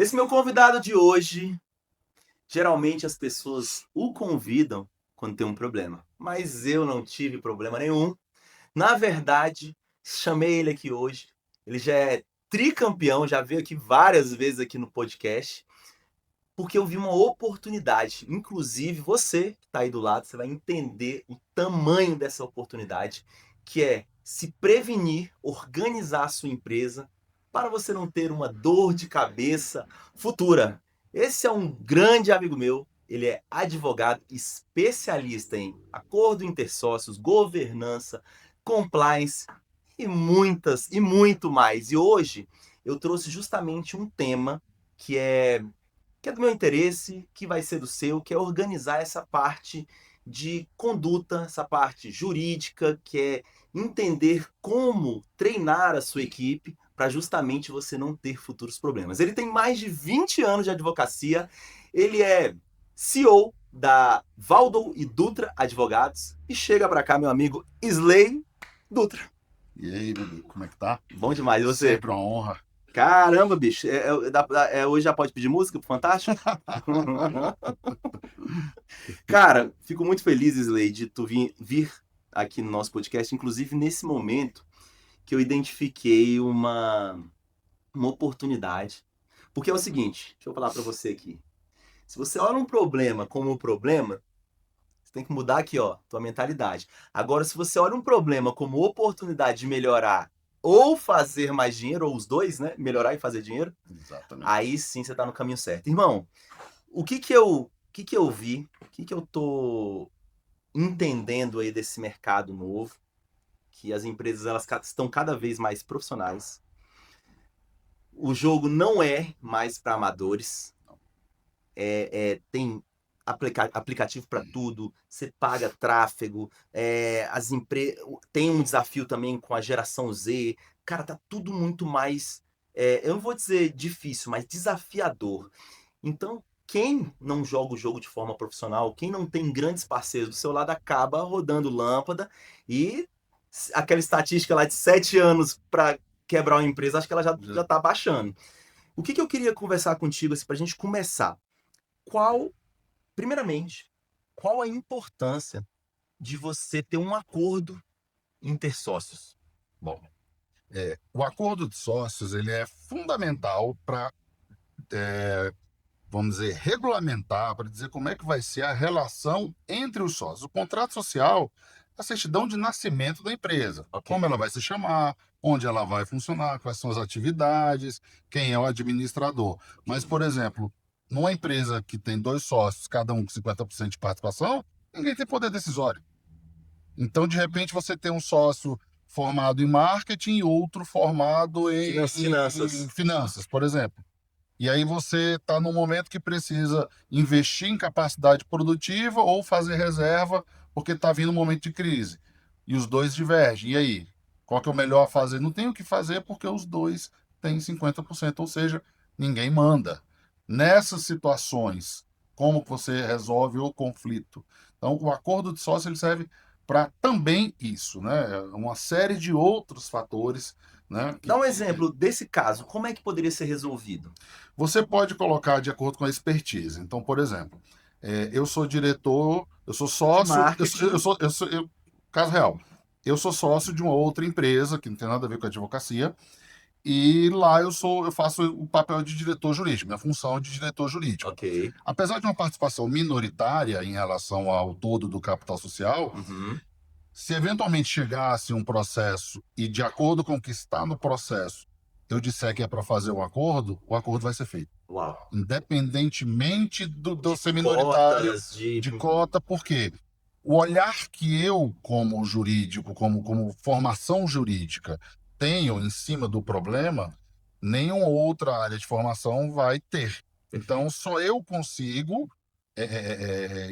Esse meu convidado de hoje, geralmente as pessoas o convidam quando tem um problema, mas eu não tive problema nenhum. Na verdade, chamei ele aqui hoje. Ele já é tricampeão, já veio aqui várias vezes aqui no podcast, porque eu vi uma oportunidade. Inclusive, você que está aí do lado, você vai entender o tamanho dessa oportunidade, que é se prevenir, organizar a sua empresa para você não ter uma dor de cabeça futura. Esse é um grande amigo meu. Ele é advogado especialista em acordo intersócios, governança, compliance e muito mais. E hoje eu trouxe justamente um tema que é que é do meu interesse, que vai ser do seu, que é organizar essa parte de conduta, essa parte jurídica, que é entender como treinar a sua equipe para justamente você não ter futuros problemas. Ele tem mais de 20 anos de advocacia, ele é CEO da Valdo e Dutra Advogados e chega para cá, meu amigo Isley Dutra. E aí, Bibi, como é que tá? Bom demais, e você? Sempre uma honra. Caramba, bicho, hoje já pode pedir música pro Fantástico? Cara, fico muito feliz, Slade, de tu vir aqui no nosso podcast, inclusive nesse momento que eu identifiquei uma oportunidade. Porque é o seguinte, deixa eu falar pra você aqui. Se você olha um problema como um problema, você tem que mudar aqui, ó, tua mentalidade. Agora, se você olha um problema como oportunidade de melhorar ou fazer mais dinheiro, ou os dois, né? Melhorar e fazer dinheiro, Exatamente. aí sim você tá no caminho certo. Irmão, o que que eu vi, o que que eu tô entendendo aí desse mercado novo, que as empresas elas estão cada vez mais profissionais. O jogo não é mais para amadores. Tem aplicativo para tudo, você paga tráfego, as empresas tem um desafio também com a geração Z. Cara, tá tudo muito mais, eu não vou dizer difícil, mas desafiador. Então, quem não joga o jogo de forma profissional, quem não tem grandes parceiros do seu lado, acaba rodando lâmpada e aquela estatística lá de 7 anos para quebrar uma empresa, acho que ela já tá baixando. O que eu queria conversar contigo, assim, para a gente começar? Qual, primeiramente, qual a importância de você ter um acordo intersócios? Bom, o acordo de sócios ele é fundamental para, vamos dizer, regulamentar, para dizer como é que vai ser a relação entre os sócios. O contrato social é a certidão de nascimento da empresa. Ok. Como ela vai se chamar, onde ela vai funcionar, quais são as atividades, quem é o administrador. Mas, por exemplo, numa empresa que tem dois sócios, cada um com 50% de participação, ninguém tem poder decisório. Então, de repente, você tem um sócio formado em marketing e outro formado em Finanças. finanças, por exemplo. E aí você está no momento que precisa investir em capacidade produtiva ou fazer reserva porque está vindo um momento de crise. E os dois divergem. E aí? Qual que é o melhor a fazer? Não tem o que fazer porque os dois têm 50%, ou seja, ninguém manda. Nessas situações, como que você resolve o conflito? Então, o acordo de sócio ele serve para também isso, né? Uma série de outros fatores, né? Dá um exemplo desse caso, como é que poderia ser resolvido? Você pode colocar de acordo com a expertise. Então, por exemplo, eu sou diretor, eu sou De sócio, marketing. caso real, eu sou sócio de uma outra empresa que não tem nada a ver com a advocacia, e lá eu faço o papel de diretor jurídico, minha função é de diretor jurídico. Ok. Apesar de uma participação minoritária em relação ao todo do capital social, Uhum. se eventualmente chegasse um processo e, de acordo com o que está no processo, eu disser que é para fazer um acordo, o acordo vai ser feito. Uau. Independentemente do De ser minoritário, cotas, de. de cota, porque o olhar que eu, como jurídico, como formação jurídica, tenho em cima do problema, nenhuma outra área de formação vai ter. Então, Perfeito. só eu consigo.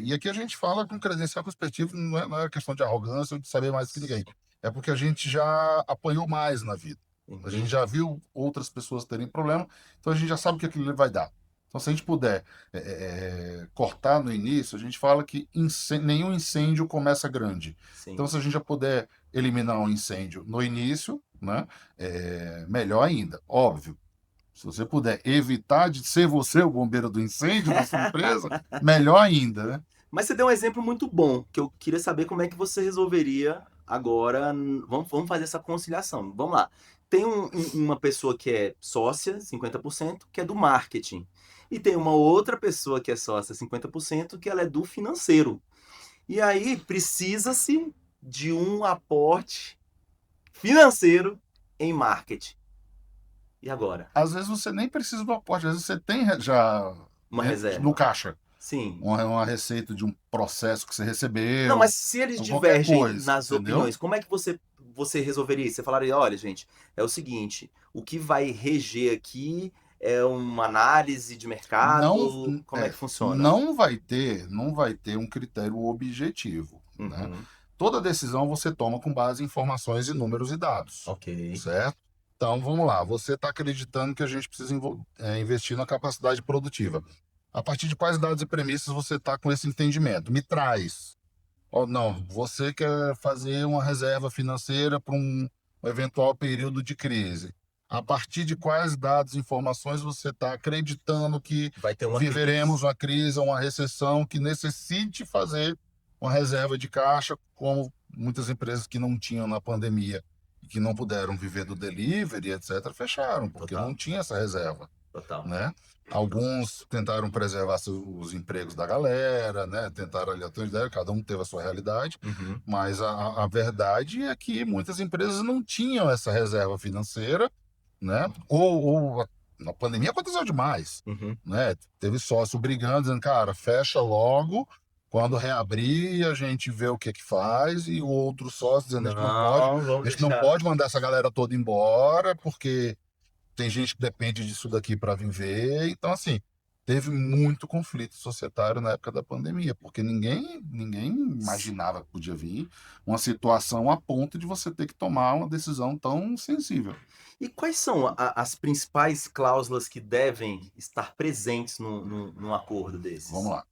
E aqui a gente fala com credencial perspectiva, não é questão de arrogância ou de saber mais que ninguém. É porque a gente já apanhou mais na vida. A gente Uhum. já viu outras pessoas terem problema, então a gente já sabe o que aquilo vai dar. Então, se a gente puder cortar no início, a gente fala que nenhum incêndio começa grande. Sim. Então, se a gente já puder eliminar um incêndio no início, né, melhor ainda. Óbvio, Se você puder evitar de ser você o bombeiro do incêndio da sua empresa, melhor ainda, né? Mas você deu um exemplo muito bom, que eu queria saber como é que você resolveria agora. Vamos fazer essa conciliação. Vamos lá. Tem uma pessoa que é sócia, 50%, que é do marketing. E tem uma outra pessoa que é sócia, 50%, que ela é do financeiro. E aí precisa-se de um aporte financeiro em marketing. E agora? Às vezes você nem precisa do aporte, às vezes você tem já Uma no reserva. caixa Sim. uma receita de um processo que você Não, recebeu, mas se eles ou qualquer divergem coisa, nas entendeu? opiniões, como é que você resolveria isso? Você falaria, olha, gente, é o seguinte, o que vai reger aqui é uma análise de Não, mercado, como é que funciona? não vai ter um critério objetivo, né? Uhum, Toda decisão você toma com base em informações e números e dados, ok. certo? Então, vamos lá. Você está acreditando que a gente precisa investir na capacidade produtiva. A partir de quais dados e premissas você está com esse entendimento? Me traz. Ou não, você quer fazer uma reserva financeira para um eventual período de crise. A partir de quais dados e informações você está acreditando que Vai ter uma viveremos crise. uma crise ou uma recessão que necessite fazer uma reserva de caixa, como muitas empresas que não tinham na pandemia e que não puderam viver do delivery, etc., fecharam, porque Total, não tinha essa reserva, total. né? Alguns tentaram preservar os empregos da galera, né? Tentaram ali atender, cada um teve a sua realidade, Uhum, mas a verdade é que muitas empresas não tinham essa reserva financeira, né? Na pandemia aconteceu demais, uhum. né? Teve sócio brigando, dizendo, cara, fecha logo, quando reabrir a gente vê o que que faz, e o outro sócio dizendo, Não, vamos a gente não deixar. pode mandar essa galera toda embora, porque tem gente que depende disso daqui para viver. Então, assim, teve muito conflito societário na época da pandemia, porque ninguém imaginava que podia vir uma situação a ponto de você ter que tomar uma decisão tão sensível. E quais são as principais cláusulas que devem estar presentes num acordo Vamos desses? lá.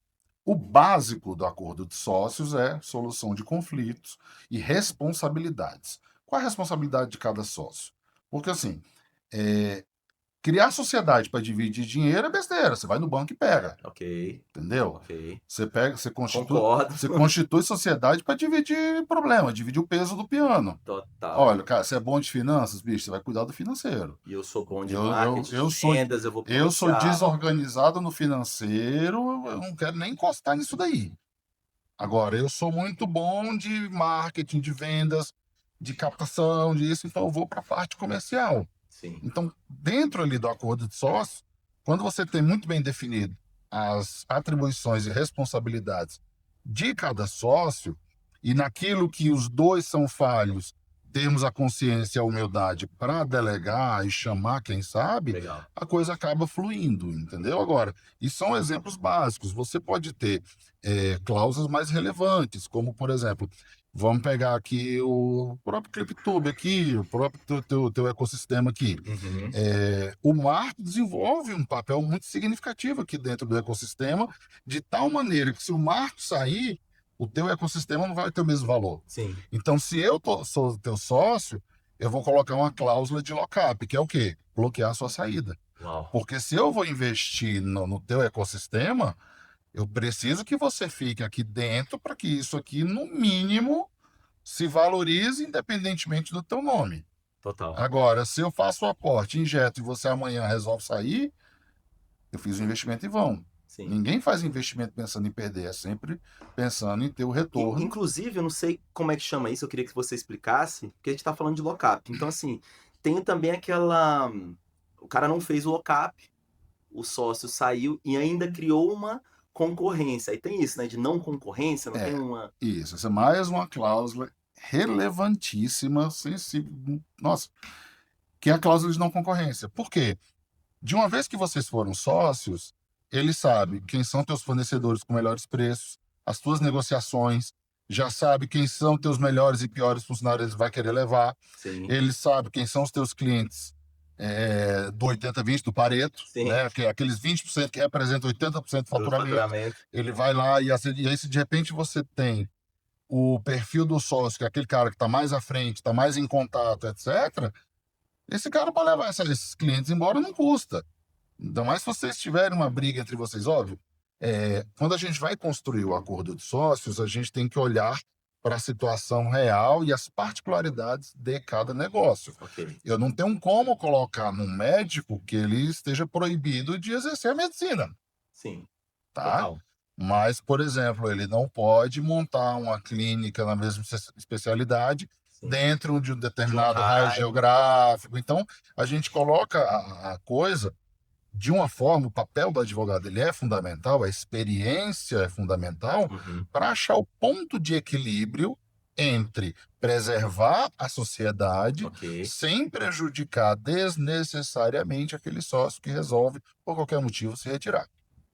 O básico do acordo de sócios é solução de conflitos e responsabilidades. Qual é a responsabilidade de cada sócio? Porque, assim, é, criar sociedade para dividir dinheiro é besteira. Você vai no banco e pega. Ok, Entendeu? ok. Você pega, você constitui, Concordo. você constitui sociedade para dividir problema, dividir o peso do piano. Total. Olha, cara, você é bom de finanças, bicho, você vai cuidar do financeiro. E eu sou bom de Eu, eu, marketing, eu de sou, vendas, eu vou pro eu sou comercial. desorganizado no financeiro, eu não quero nem encostar nisso daí. Agora, eu sou muito bom de marketing, de vendas, de captação, disso, então eu vou para a parte comercial. Sim. Então, dentro ali do acordo de sócio, quando você tem muito bem definido as atribuições e responsabilidades de cada sócio, e naquilo que os dois são falhos, temos a consciência e a humildade para delegar e chamar quem sabe, Legal. a coisa acaba fluindo, entendeu? Agora, e são exemplos básicos. Você pode ter cláusulas mais relevantes, como, por exemplo, vamos pegar aqui o próprio CryptoTube aqui, o próprio teu ecossistema aqui. Uhum. O marketing desenvolve um papel muito significativo aqui dentro do ecossistema, de tal maneira que se o marketing sair, o teu ecossistema não vai ter o mesmo valor. Sim. Então, se eu sou teu sócio, eu vou colocar uma cláusula de lock-up, que é o quê? Bloquear a sua saída. Uau. Porque se eu vou investir no teu ecossistema, eu preciso que você fique aqui dentro para que isso aqui, no mínimo, se valorize independentemente do teu nome. Total. Agora, se eu faço o aporte, injeto e você amanhã resolve sair, eu fiz o investimento e vão. Sim. Ninguém faz investimento pensando em perder, é sempre pensando em ter o retorno. Inclusive, eu não sei como é que chama isso, eu queria que você explicasse, porque a gente tá falando de lock-up. Então, assim, tem também aquela. O cara não fez o lock-up, o sócio saiu e ainda criou uma concorrência. Aí tem isso, né? De não concorrência, não tem É, uma. isso. Essa é mais uma cláusula relevantíssima, sensível. Nossa, que é a cláusula de não concorrência. Por quê? De uma vez que vocês foram sócios, ele sabe quem são teus fornecedores com melhores preços, as tuas negociações, já sabe quem são teus melhores e piores funcionários ele vai querer levar, Sim, ele sabe quem são os teus clientes do 80-20, do Pareto, sim, né? Que é aqueles 20% que representam 80% do do faturamento. faturamento. Ele vai lá e aí se de repente você tem o perfil do sócio, que é aquele cara que está mais à frente, está mais em contato, etc., Esse cara para levar esses clientes embora não custa. Ainda mais se vocês tiverem uma briga entre vocês, óbvio. Quando a gente vai construir o acordo de sócios, a gente tem que olhar para a situação real e as particularidades de cada negócio. Ok. Eu não tenho como colocar num médico que ele esteja proibido de exercer a medicina, Sim, tá? total. Mas, por exemplo, ele não pode montar uma clínica na mesma especialidade Sim. dentro de um De um determinado raio raio. geográfico. Então, a gente coloca a coisa de uma forma, o papel do advogado ele é fundamental, a experiência é fundamental Uhum. para achar o ponto de equilíbrio entre preservar a sociedade Ok. sem prejudicar desnecessariamente aquele sócio que resolve, por qualquer motivo, se retirar.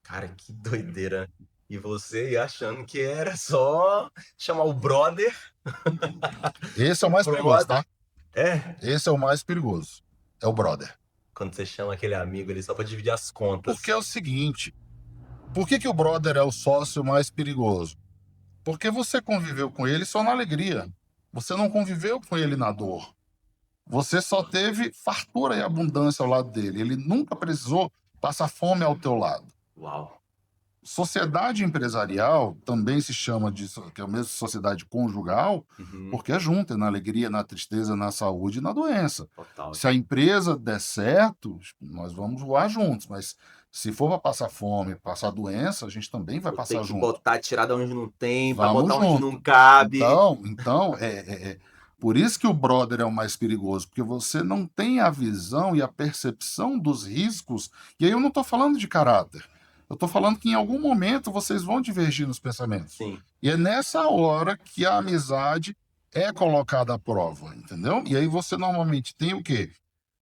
Cara, que doideira. E você achando que era só chamar o brother Esse é e o mais perigoso, pronto. tá? É, Esse é o mais perigoso. É o brother. quando você chama aquele amigo ali só pra dividir as Porque contas. é o seguinte, por que o brother é o sócio mais perigoso? Porque você conviveu com ele só na alegria. Você não conviveu com ele na dor. Você só teve fartura e abundância ao lado dele. Ele nunca precisou passar fome ao teu lado. Uau. Sociedade empresarial também se chama de que é a mesma sociedade conjugal, Uhum. porque é junto, é na alegria, na tristeza, na saúde e na doença. Total. Se a empresa der certo, nós vamos voar juntos, mas se for para passar fome, passar doença, a gente também vai Vou ter passar que junto. botar, tirar da onde não tem, pra Vamos botar onde não junto. cabe. Então, por isso que o brother é o mais perigoso, porque você não tem a visão e a percepção dos riscos. E aí eu não estou falando de caráter. Eu estou falando que em algum momento vocês vão divergir nos pensamentos. Sim. E é nessa hora que a amizade é colocada à prova, entendeu? E aí você normalmente tem o quê?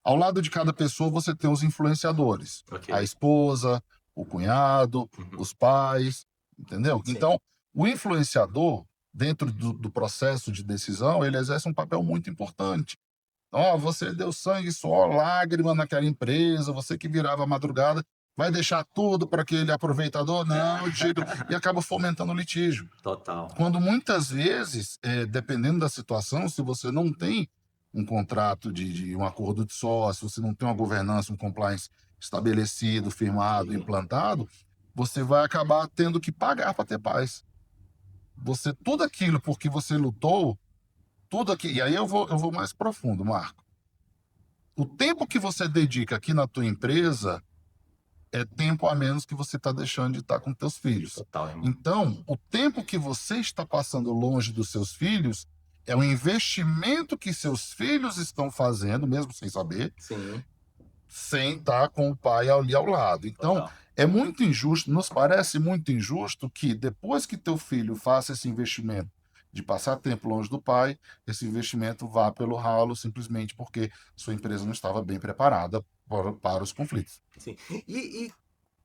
Ao lado de cada pessoa você tem os influenciadores, a Ok. esposa, o cunhado, Uhum. os pais, entendeu? Sim. Então, o influenciador, dentro do processo de decisão, ele exerce um papel muito importante. Ó, você deu sangue, suor, lágrima naquela empresa, você que virava a madrugada, vai deixar tudo para aquele aproveitador? Não, de jeito... E acaba fomentando o litígio. Total. Quando muitas vezes, dependendo da situação, se você não tem um contrato de um acordo de sócio, se não tem uma governança, um compliance estabelecido, firmado, Ok. implantado, você vai acabar tendo que pagar para ter paz. Você, tudo aquilo por que você lutou, tudo aqui. E aí eu vou mais profundo, Marco. O tempo que você dedica aqui na tua empresa é tempo a menos que você está deixando de estar com teus filhos. Total, irmão. Então, o tempo que você está passando longe dos seus filhos é um investimento que seus filhos estão fazendo, mesmo sem saber, Sim. sem estar com o pai ali ao lado. Então, Total. é muito injusto, nos parece muito injusto que depois que teu filho faça esse investimento de passar tempo longe do pai, esse investimento vá pelo ralo simplesmente porque sua empresa não estava bem preparada para os conflitos. Sim. E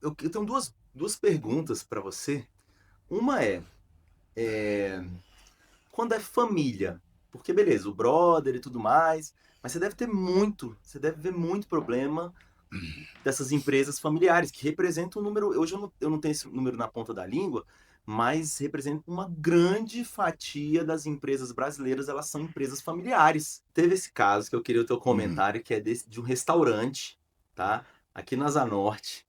eu tenho duas perguntas pra você. Uma é, quando é família, porque beleza, o brother e tudo mais, mas você deve ver muito problema dessas empresas familiares, que representam um número, hoje eu não tenho esse número na ponta da língua, mas representam uma grande fatia das empresas brasileiras, elas são empresas familiares. Teve esse caso que eu queria o teu Uhum. comentário, que é de um restaurante, tá? Aqui na Zanorte.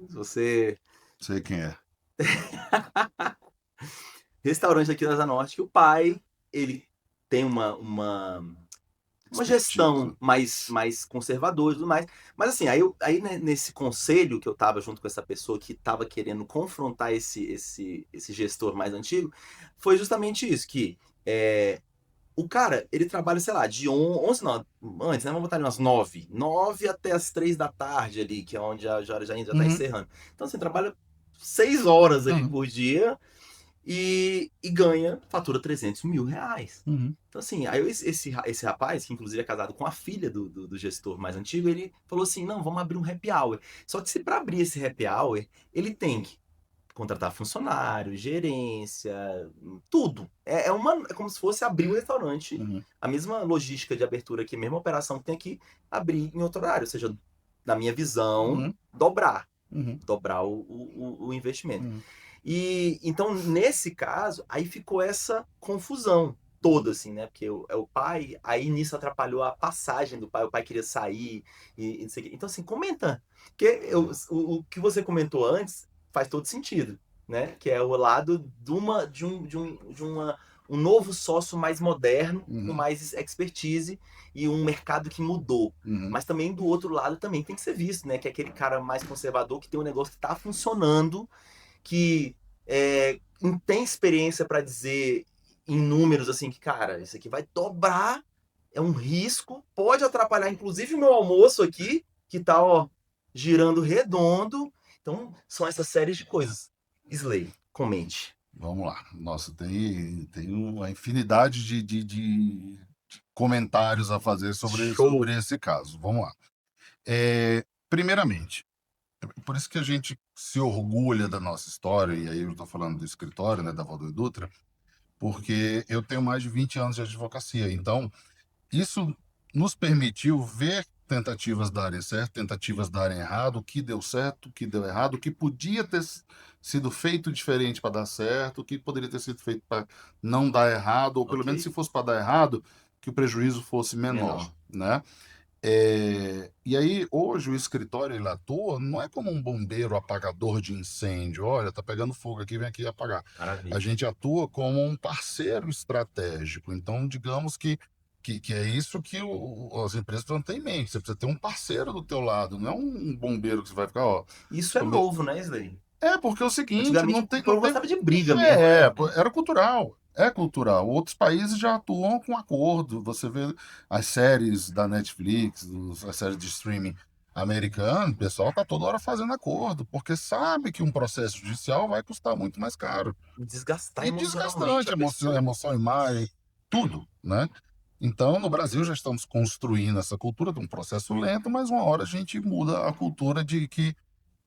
Você Sei quem é. restaurante aqui da Zanorte, que o pai, ele tem uma Expertise. gestão mais conservadora e tudo mais. Mas assim, aí né, nesse conselho que eu tava junto com essa pessoa que tava querendo confrontar esse gestor mais antigo, foi justamente isso, que o cara, ele trabalha, sei lá, de 11, não, antes, né, vamos botar ali umas 9 até as 3 da tarde ali, que é onde a hora já tá Uhum. encerrando. Então, assim, trabalha 6 horas ali Uhum. por dia, e ganha, fatura R$ 300 mil. Uhum. Então, assim, aí esse rapaz, que inclusive é casado com a filha do gestor mais antigo, ele falou assim: não, vamos abrir um happy hour. Só que se para abrir esse happy hour, ele tem que contratar funcionário, gerência, tudo. É como se fosse abrir um restaurante, Uhum. a mesma logística de abertura aqui, a mesma operação que tem que abrir em outro horário. Ou seja, na minha visão, Uhum. dobrar. Uhum. Dobrar o investimento. Uhum. E então, nesse caso, aí ficou essa confusão. todo, assim, né? Porque é o pai, aí nisso atrapalhou a passagem do pai, o pai queria sair e não sei o quê. Então, assim, comenta. Porque o que você comentou antes faz todo sentido, né? Que é o lado um novo sócio mais moderno, com mais expertise e um mercado que mudou. Mas também do outro lado também tem que ser visto, né? Que é aquele cara mais conservador que tem um negócio que está funcionando, que tem experiência para dizer em números assim que, cara, isso aqui vai dobrar, é um risco, pode atrapalhar inclusive o meu almoço aqui, que tá, ó, girando redondo. Então, são essas séries de coisas. Slay, comente. Vamos lá. Nossa, tem uma infinidade de comentários a fazer sobre Show. esse caso. Vamos lá. Primeiramente, por isso que a gente se orgulha da nossa história, e aí eu estou falando do escritório, né, da Valdo Dutra, porque eu tenho mais de 20 anos de advocacia. Então, isso nos permitiu ver tentativas darem certo, tentativas darem errado, o que deu certo, o que deu errado, o que podia ter sido feito diferente para dar certo, o que poderia ter sido feito para não dar errado, ou pelo menos se fosse para dar errado, que o prejuízo fosse menor, né? E aí, hoje, o escritório ele atua não é como um bombeiro apagador de incêndio. Olha, tá pegando fogo aqui, vem aqui apagar. Maravilha. A gente atua como um parceiro estratégico. Então, digamos que é isso que as empresas precisam ter em mente. Você precisa ter um parceiro do teu lado, não é um bombeiro que você vai ficar, ó. Isso é novo, né, Slay? Porque é o seguinte, Antigamente não o tem, não povo tem. gostava de briga mesmo, né? Era cultural. É cultural. Outros países já atuam com acordo. Você vê as séries da Netflix, as séries de streaming americano, o pessoal tá toda hora fazendo acordo, porque sabe que um processo judicial vai custar muito mais caro. Desgastar E emocionalmente desgastante, a pessoa. emoção, imagem, tudo, né? Então, no Brasil já estamos construindo essa cultura de um processo lento, mas uma hora a gente muda a cultura de que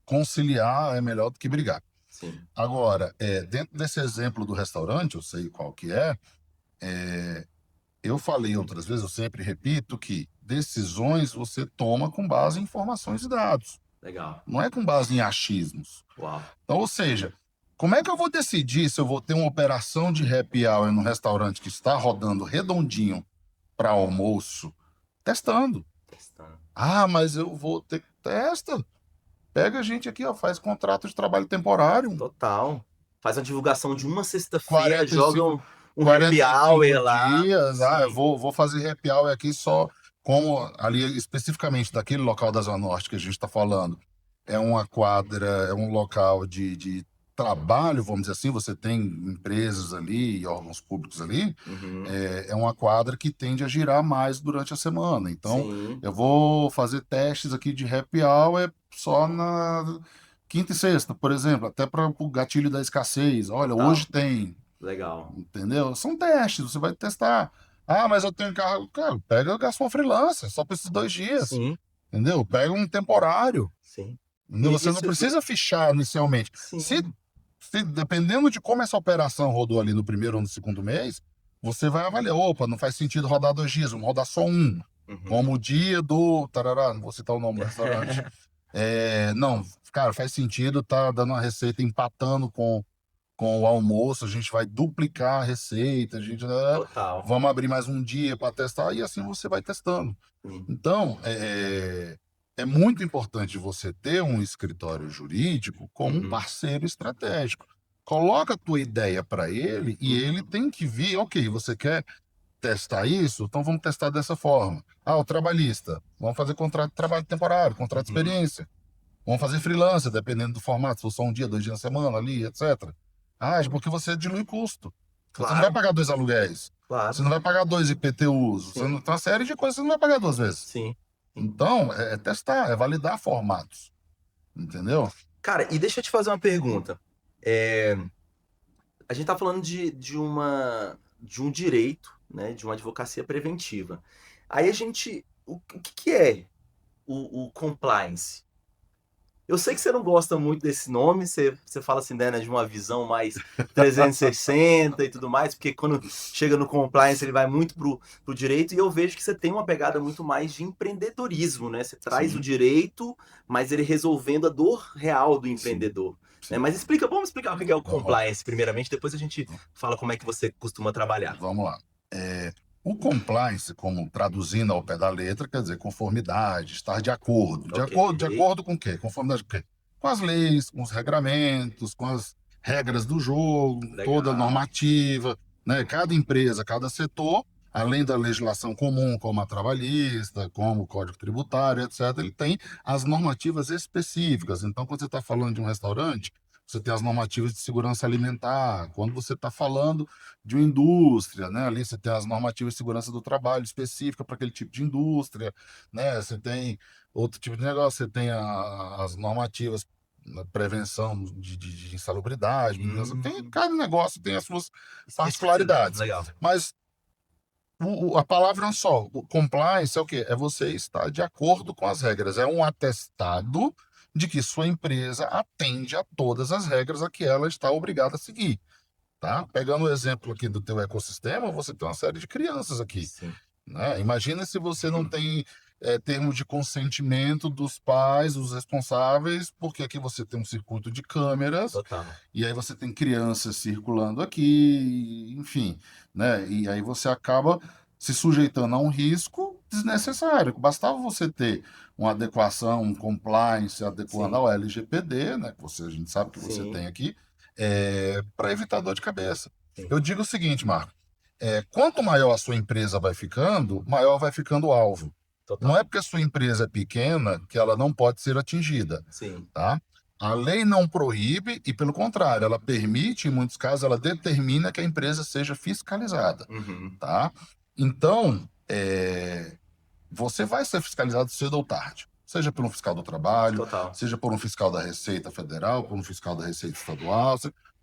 conciliar é melhor do que brigar. Sim. Agora, dentro desse exemplo do restaurante, eu sei qual que eu falei outras vezes, eu sempre repito que decisões você toma com base em informações e dados. Legal. Não é com base em achismos. Uau. Então, ou seja, como é que eu vou decidir se eu vou ter uma operação de happy hour no restaurante que está rodando redondinho para almoço? Testando. Ah, mas eu vou ter... Testa. Pega a gente aqui, ó, faz contrato de trabalho temporário. Total. Faz uma divulgação de uma sexta-feira, 45, joga um happy hour lá. dias. Eu vou fazer happy hour aqui só como ali especificamente daquele local da Zona Norte que a gente está falando. É uma quadra, é um local de trabalho, vamos dizer assim, você tem empresas ali e órgãos públicos ali, é uma quadra que tende a girar mais durante a semana. Então, eu vou fazer testes aqui de happy hour só na quinta e sexta, por exemplo, até para o gatilho da escassez. Olha, hoje tem. Legal. Entendeu? São testes, você vai testar. Ah, mas eu tenho carro. Cara, pega gasta uma freelancer, só para esses 2 dias. Sim. Entendeu? Pega um temporário. Sim. Você não precisa fichar inicialmente. Sim. Se, dependendo de como essa operação rodou ali no primeiro ou no segundo mês, você vai avaliar. Opa, não faz sentido rodar 2 dias, vamos rodar só um. Como o dia do. Tarará, não vou citar o nome do restaurante. Não, cara, faz sentido, tá dando uma receita empatando com o almoço, a gente vai duplicar a receita, vamos abrir mais um dia para testar, e assim você vai testando. Então, é muito importante você ter um escritório jurídico como um parceiro estratégico. Coloca a tua ideia para ele e ele tem que vir, ok, você quer testar isso? Então vamos testar dessa forma. O trabalhista, vamos fazer contrato de trabalho temporário, contrato de experiência. Vamos fazer freelancer, dependendo do formato, se for só um dia, 2 dias na semana ali, etc. Porque você dilui custo. Claro. Você não vai pagar 2 aluguéis. Claro. Você não vai pagar 2 IPTUs. Você não, tem uma série de coisas que você não vai pagar 2 vezes. Sim. Então, é testar, é validar formatos. Entendeu? Cara, e deixa eu te fazer uma pergunta. A gente tá falando de um direito, né, de uma advocacia preventiva. Aí a gente... O que é o compliance? Eu sei que você não gosta muito desse nome, você fala assim, né, de uma visão mais 360 e tudo mais, porque quando chega no compliance ele vai muito pro direito, e eu vejo que você tem uma pegada muito mais de empreendedorismo, né? Você traz o direito, mas ele resolvendo a dor real do empreendedor. Sim. Mas vamos explicar o que é o compliance primeiramente, depois a gente fala como é que você costuma trabalhar. Vamos lá. O compliance, como traduzindo ao pé da letra, quer dizer conformidade, estar de acordo. Ok. De acordo com o quê? Conformidade com o quê? Com as leis, com os regramentos, com as regras do jogo, toda a Legal. normativa, né? Cada empresa, cada setor, além da legislação comum, como a trabalhista, como o Código Tributário, etc., ele tem as normativas específicas. Então, quando você está falando de um restaurante, você tem as normativas de segurança alimentar. Quando você está falando de uma indústria, né? Ali você tem as normativas de segurança do trabalho específica para aquele tipo de indústria, né? Você tem outro tipo de negócio, você tem as normativas na prevenção de insalubridade, tem, Hum, cada negócio tem as suas especificidade. particularidades. Legal. Mas a palavra é só, o compliance é o quê? É você estar de acordo com as regras, é um atestado de que sua empresa atende a todas as regras a que ela está obrigada a seguir. Tá? Pegando o exemplo aqui do teu ecossistema, você tem uma série de crianças aqui, Sim. né? Imagina se você não tem termos de consentimento dos pais, dos responsáveis, porque aqui você tem um circuito de câmeras Total. e aí você tem crianças circulando aqui, enfim, né? E aí você acaba se sujeitando a um risco desnecessário. Bastava você ter uma adequação, um compliance adequando Sim. ao LGPD, né? Que você, a gente sabe que você Sim. tem aqui, para evitar dor de cabeça. Sim. Eu digo o seguinte, Marco, quanto maior a sua empresa vai ficando, maior vai ficando o alvo. Não Total. é porque a sua empresa é pequena que ela não pode ser atingida, Sim. tá? A lei não proíbe e, pelo contrário, ela permite, em muitos casos, ela determina que a empresa seja fiscalizada, Uhum. tá? Então, você vai ser fiscalizado cedo ou tarde, seja por um fiscal do trabalho, Total. seja por um fiscal da Receita Federal, por um fiscal da Receita Estadual,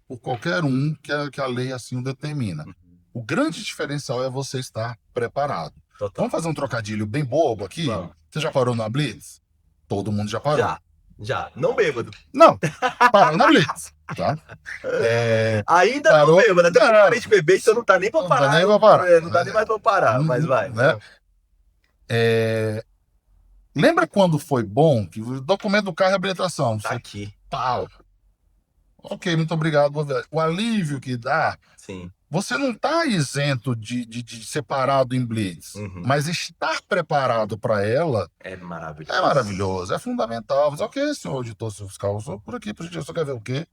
por qualquer um que a lei assim o determina. Uhum. O grande diferencial é você estar preparado. Total. Vamos fazer um trocadilho bem bobo aqui? Vamos. Você já parou na Blitz? Todo mundo já parou. Já. Já. Não bêbado. Não, parou na Blitz, tá? Ainda não Parou. bêbado. Até porque eu parei de beber, então não tá nem pra Não dá parar. nem pra parar. Não dá nem mais pra parar, mas vai. Né? Lembra quando foi bom que o documento do carro é habilitação? Tá Você, aqui. pau. Ok, muito obrigado. O alívio que dá, Sim. você não está isento de separado em blitz, Uhum. mas estar preparado para ela É é maravilhoso. maravilhoso, é fundamental. Mas ok, senhor auditor, senhor fiscal, eu sou por aqui, por gente, só quer ver o quê?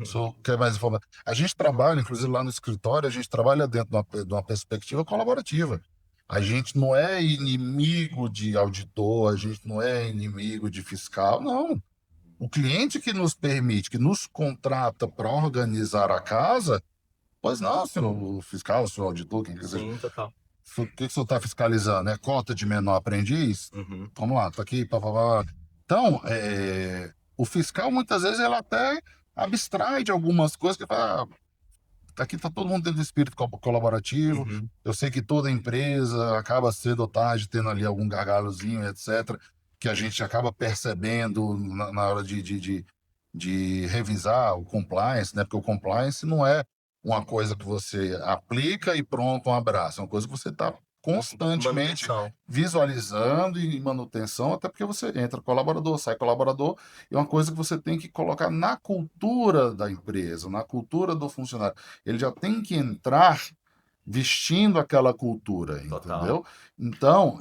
Só quer mais informação. A gente trabalha, inclusive lá no escritório, a gente trabalha dentro de uma perspectiva colaborativa. A gente não é inimigo de auditor, a gente não é inimigo de fiscal, não. O cliente que nos permite, que nos contrata para organizar a casa, pois não, senhor fiscal, senhor auditor, quem quer dizer, Sim, total. o que que o senhor está fiscalizando? É cota de menor aprendiz? Uhum. Vamos lá, tá aqui, papapá. Então, o fiscal muitas vezes ele até abstrai de algumas coisas que fala, aqui está todo mundo dentro do espírito colaborativo. Uhum. Eu sei que toda empresa acaba cedo ou tarde tendo ali algum gargalozinho, etc., que a gente acaba percebendo na hora de revisar o compliance, né? Porque o compliance não é uma coisa que você aplica e pronto, um abraço. É uma coisa que você está constantemente Manutenção. visualizando e manutenção, até porque você entra colaborador, sai colaborador, é uma coisa que você tem que colocar na cultura da empresa, na cultura do funcionário. Ele já tem que entrar vestindo aquela cultura, Total. entendeu? Então,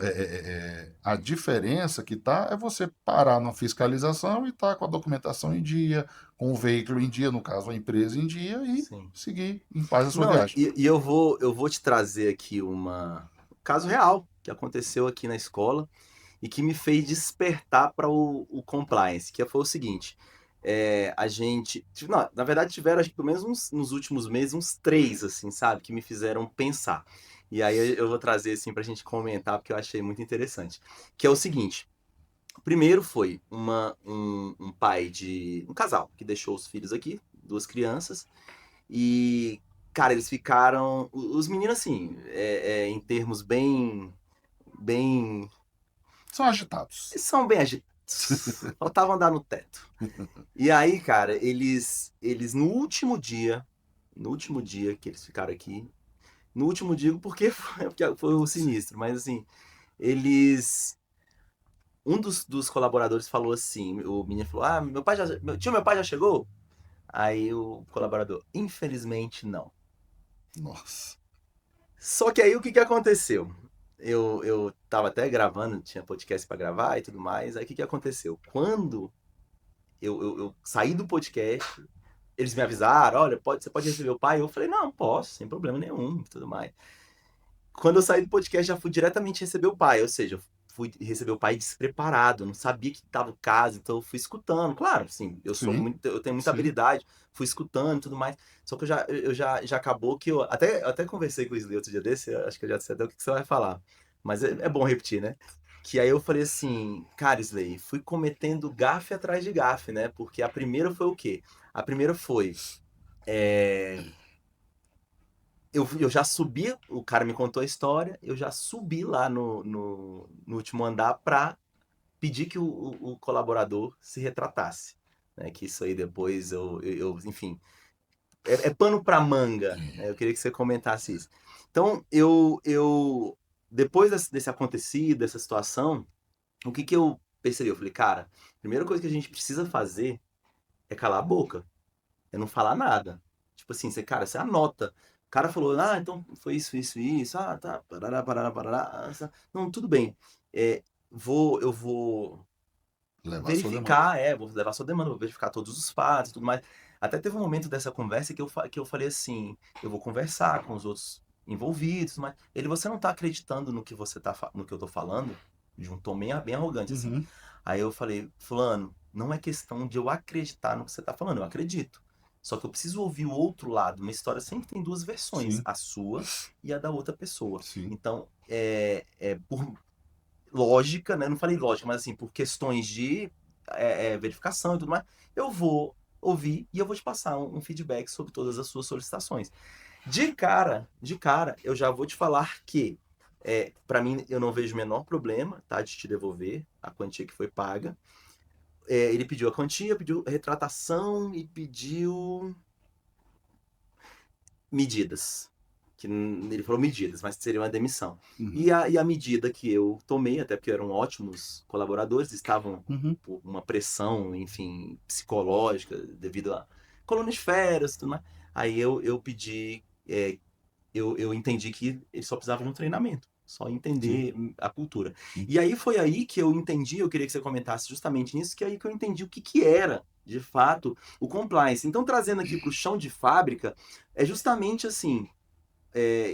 a diferença que tá é você parar na fiscalização e estar com a documentação em dia, com o veículo em dia, no caso a empresa em dia, e Sim. seguir em paz a sua Não, viagem. e eu vou te trazer aqui um caso real que aconteceu aqui na escola e que me fez despertar para o compliance, que foi o seguinte, a gente, não, na verdade tiveram acho que pelo menos nos últimos meses uns três, assim, sabe, que me fizeram pensar. E aí eu vou trazer assim para a gente comentar porque eu achei muito interessante, que é o seguinte. Primeiro foi um pai de um casal que deixou os filhos aqui, duas crianças, e, cara, eles ficaram. Os meninos, assim, em termos bem. São agitados. Eles são bem agitados. Faltava andar no teto. E aí, cara, eles no último dia que eles ficaram aqui, no último dia, porque foi o sinistro, mas assim, eles. Um dos colaboradores falou assim: o menino falou, ah, meu pai já chegou? Aí o colaborador, infelizmente não. Nossa. Só que aí o que que aconteceu? Eu tava até gravando, tinha podcast pra gravar e tudo mais. Aí o que que aconteceu? Quando eu saí do podcast, eles me avisaram, olha, você pode receber o pai? Eu falei, não, posso, sem problema nenhum, e tudo mais. Quando eu saí do podcast, já fui diretamente receber o pai, ou seja, eu fui receber o pai despreparado, não sabia que estava o caso, então eu fui escutando. Claro, assim, Sim, eu tenho muita sim. habilidade, fui escutando e tudo mais. Só que já acabou que eu até conversei com o Slay outro dia desse, eu acho que eu já sei até o que que você vai falar. Mas é bom repetir, né? Que aí eu falei assim, cara, Slay, fui cometendo gafe atrás de gafe, né? Porque a primeira foi o quê? A primeira foi. é, eu já subi, o cara me contou a história, eu já subi lá no último andar para pedir que o colaborador se retratasse. Né? Que isso aí depois enfim, é pano para manga. Né? Eu queria que você comentasse isso. Então, depois desse acontecido, dessa situação, o que que eu percebi? Eu falei, cara, a primeira coisa que a gente precisa fazer é calar a boca. É não falar nada. Tipo assim, você anota. O cara falou, então foi isso, isso, isso. Ah, tá. Parará, parará, parará. Não, tudo bem. É, eu vou Levar a sua demanda. verificar, vou levar sua demanda, vou verificar todos os fatos e tudo mais. Até teve um momento dessa conversa que eu falei assim, eu vou conversar com os outros envolvidos, mas você não tá acreditando no que no que eu tô falando? De um tom bem arrogante, assim. Uhum. Aí eu falei, fulano, não é questão de eu acreditar no que você tá falando, eu acredito. Só que eu preciso ouvir o outro lado. Uma história sempre tem duas versões, Sim, a sua e a da outra pessoa. sim. Então, por lógica, né? Não falei lógica, mas assim, por questões de verificação e tudo mais, eu vou ouvir e eu vou te passar um feedback sobre todas as suas solicitações. De cara, eu já vou te falar que, para mim, eu não vejo o menor problema, tá, de te devolver a quantia que foi paga. Ele pediu a quantia, pediu retratação e pediu medidas. Ele falou medidas, mas seria uma demissão. Uhum. E a medida que eu tomei, até porque eram ótimos colaboradores, estavam Uhum. por uma pressão, enfim, psicológica, devido a colônia de férias e tudo mais. Aí eu pedi, eu entendi que eles só precisavam de um treinamento, só Sim, entender a cultura. sim. E aí foi aí que eu entendi, eu queria que você comentasse justamente nisso, que é aí que eu entendi o que que era, de fato, o compliance. Então, trazendo aqui para o chão de fábrica, é justamente assim,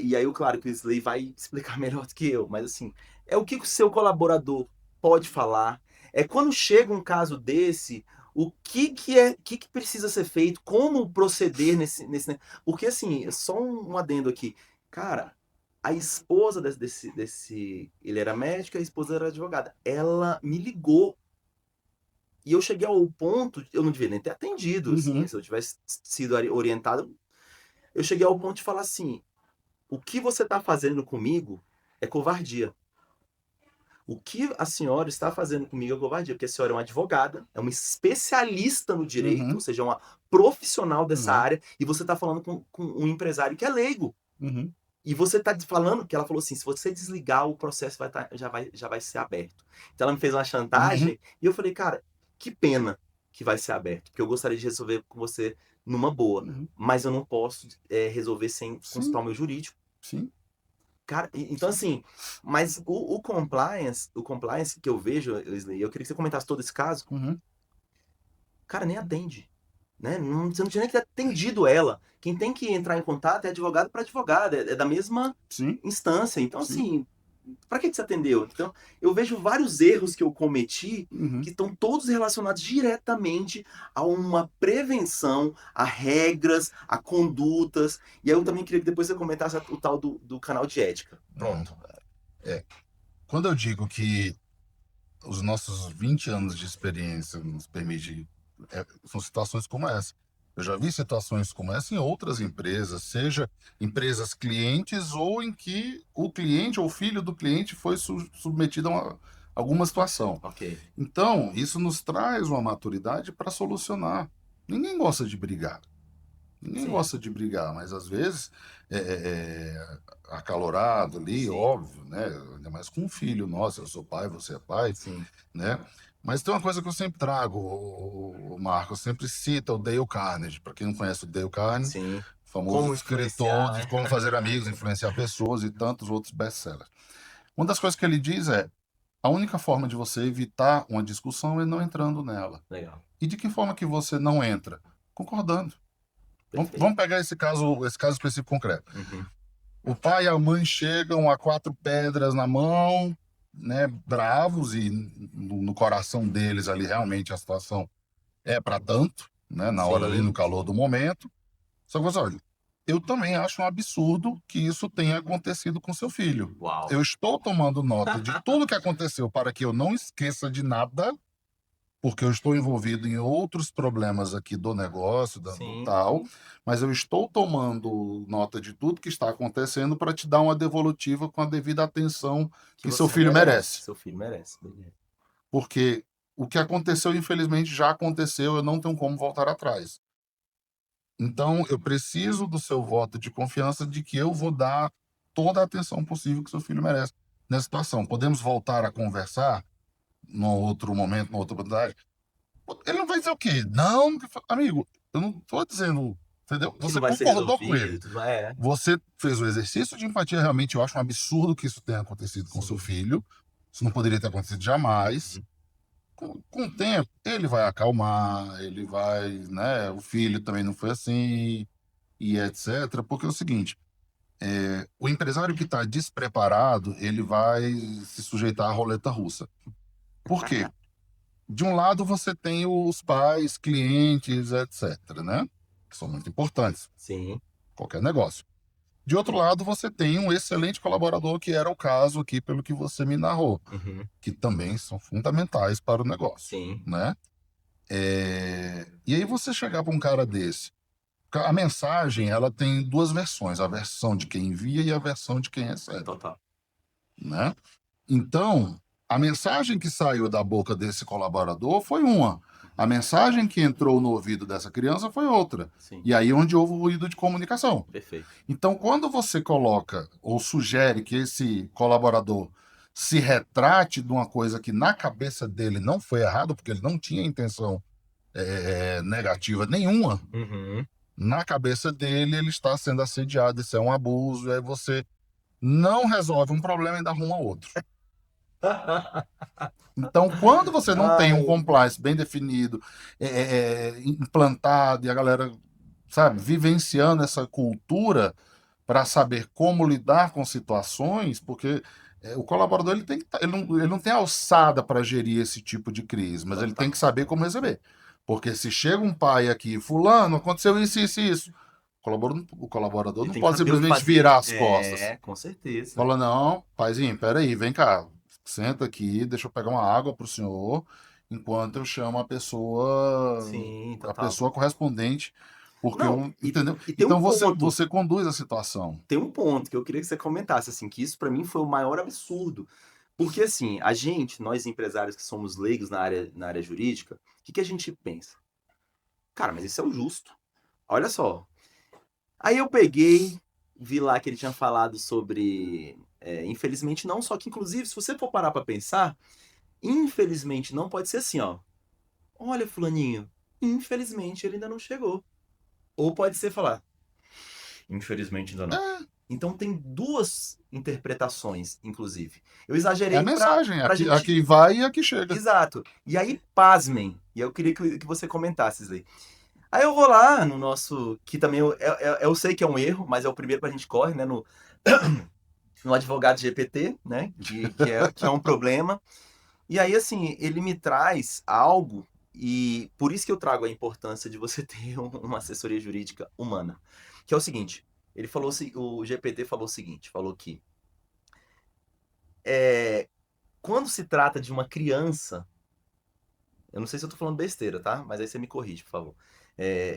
e aí, claro, que o Slay vai explicar melhor do que eu, mas assim, é o que o seu colaborador pode falar, é quando chega um caso desse, o que precisa ser feito, como proceder porque assim, só um adendo aqui, cara, a esposa ele era médico, a esposa era advogada, ela me ligou e eu cheguei ao ponto, eu não devia nem ter atendido, assim, Uhum. se eu tivesse sido orientado, eu cheguei ao ponto de falar assim, o que você está fazendo comigo é covardia. O que a senhora está fazendo comigo é covardia, porque a senhora é uma advogada, é uma especialista no direito, ou Uhum. seja, é uma profissional dessa Exato. área, e você está falando com um empresário que é leigo. Uhum. E você está falando que ela falou assim: se você desligar, o processo já vai ser aberto. Então ela me fez uma Uhum. chantagem, e eu falei, cara, que pena que vai ser aberto, porque eu gostaria de resolver com você numa boa, Uhum. mas eu não posso resolver sem consultar Sim, o meu jurídico. sim, Cara, então sim. assim, mas o compliance que eu vejo, Wesley, eu queria que você comentasse todo esse caso, Uhum. cara, nem atende, né? Não, você não tinha nem que ter atendido ela. Quem tem que entrar em contato é advogado para advogado, é da mesma Sim, instância. Então, sim. assim, para que você atendeu? Então, eu vejo vários erros que eu cometi que Uhum. estão todos relacionados diretamente a uma prevenção, a regras, a condutas. E aí eu também queria que depois você comentasse o tal do canal de ética. Pronto. É. Quando eu digo que os nossos 20 anos de experiência nos permite, são situações como essa. Eu já vi situações como essa em outras empresas, seja empresas clientes ou em que o cliente ou o filho do cliente foi submetido a alguma situação. Ok. Então, isso nos traz uma maturidade para solucionar. Ninguém gosta de brigar. Ninguém Sim, gosta de brigar, mas às vezes acalorado ali, sim, óbvio, né? Ainda mais com um filho. Nossa, eu sou pai, você é pai, sim. né? Mas tem uma coisa que eu sempre trago, o Marco, eu sempre cito o Dale Carnegie. Para quem não conhece o Dale Carnegie, Sim. famoso Como escritor influenciar, de né? Como Fazer Amigos, Influenciar Pessoas e tantos outros best-sellers. Uma das coisas que ele diz é: a única forma de você evitar uma discussão é não entrando nela. Legal. E de que forma que você não entra? Concordando. Perfeito. Vamos pegar esse caso específico concreto. Uhum. O pai e a mãe chegam a 4 pedras na mão, né, bravos, e no coração deles ali realmente a situação é para tanto, né, na hora ali, no Sim, calor sim. do momento. Só que você olha, eu também acho um absurdo que isso tenha acontecido com seu filho. Uau. Eu estou tomando nota de tudo que aconteceu para que eu não esqueça de nada, porque eu estou envolvido em outros problemas aqui do negócio, do Sim, tal, sim. mas eu estou tomando nota de tudo que está acontecendo para te dar uma devolutiva com a devida atenção Que que seu você filho merece, que merece. seu filho merece. Beleza. Porque o que aconteceu, infelizmente, já aconteceu, eu não tenho como voltar atrás. Então, eu preciso do seu voto de confiança de que eu vou dar toda a atenção possível que seu filho merece nessa situação. Podemos voltar a conversar num outro momento, numa outra oportunidade? Ele não vai dizer o quê? Não, amigo, eu não estou dizendo, entendeu? Que não Você vai ser concordou com resolvido, ele. tudo mais. É. Você fez o exercício de empatia, realmente eu acho um absurdo que isso tenha acontecido com seu Sim. filho. Isso não poderia ter acontecido jamais. Uhum. Com o tempo, ele vai acalmar, ele vai, né? O filho também não foi assim, e etc. Porque é o seguinte, o empresário que está despreparado, ele vai se sujeitar à roleta russa. Por quê? De um lado você tem os pais, clientes, etc, né? Que são muito importantes, Sim. qualquer negócio. De outro lado, você tem um excelente colaborador, que era o caso aqui, pelo que você me narrou, Uhum. que também são fundamentais para o negócio, Sim. né? E aí você chegar para um cara desse, a mensagem, ela tem duas versões, a versão de quem envia e a versão de quem recebe, Total. né? Então, a mensagem que saiu da boca desse colaborador foi uma. A mensagem que entrou no ouvido dessa criança foi outra. Sim. E aí onde houve o ruído de comunicação. Perfeito. Então, quando você coloca ou sugere que esse colaborador se retrate de uma coisa que na cabeça dele não foi errado, porque ele não tinha intenção negativa nenhuma, Uhum. na cabeça dele ele está sendo assediado, isso é um abuso, e aí você não resolve um problema e ainda arruma outro. Então, quando você não tem um Ai, compliance bem definido, implantado, e a galera, sabe, vivenciando essa cultura para saber como lidar com situações, porque o colaborador ele tem que ele não tem alçada para gerir esse tipo de crise, mas ele tem total. que saber como receber. Porque se chega um pai aqui, fulano, aconteceu isso, isso, isso, o colaborador Ele não tem que pode saber o que simplesmente fazer. virar as costas. É, com certeza. Fala, não, paizinho, peraí, vem cá, senta aqui, deixa eu pegar uma água pro senhor, enquanto eu chamo Sim, a total. pessoa correspondente, porque Não, eu, entendeu? e tem um Então você, ponto. você conduz a situação. Tem um ponto que eu queria que você comentasse, assim, que isso pra mim foi o maior absurdo. Porque, assim, a gente, nós empresários que somos leigos na área jurídica, o que, que a gente pensa? Cara, mas isso é o justo. Olha só. Aí eu peguei, vi lá que ele tinha falado sobre. Infelizmente não, só que, inclusive, se você for parar pra pensar, infelizmente não pode ser assim, ó. Olha, fulaninho, infelizmente ele ainda não chegou. Ou pode ser falar, infelizmente ainda não. É, Então tem duas interpretações, inclusive. Eu é a exagerei mensagem, pra gente. aqui vai e aqui chega. Exato. E aí, pasmem. E eu queria que você comentasse, Slay. Aí eu vou lá no nosso. Que também eu sei que é um erro, mas é o primeiro que a gente corre, né? No advogado GPT, né? Que é um problema. E aí, assim, ele me traz algo, e por isso que eu trago a importância de você ter uma assessoria jurídica humana. Que é o seguinte: ele falou, o GPT falou o seguinte: falou que é, quando se trata de uma criança, eu não sei se eu tô falando besteira, tá? Mas aí você me corrige, por favor.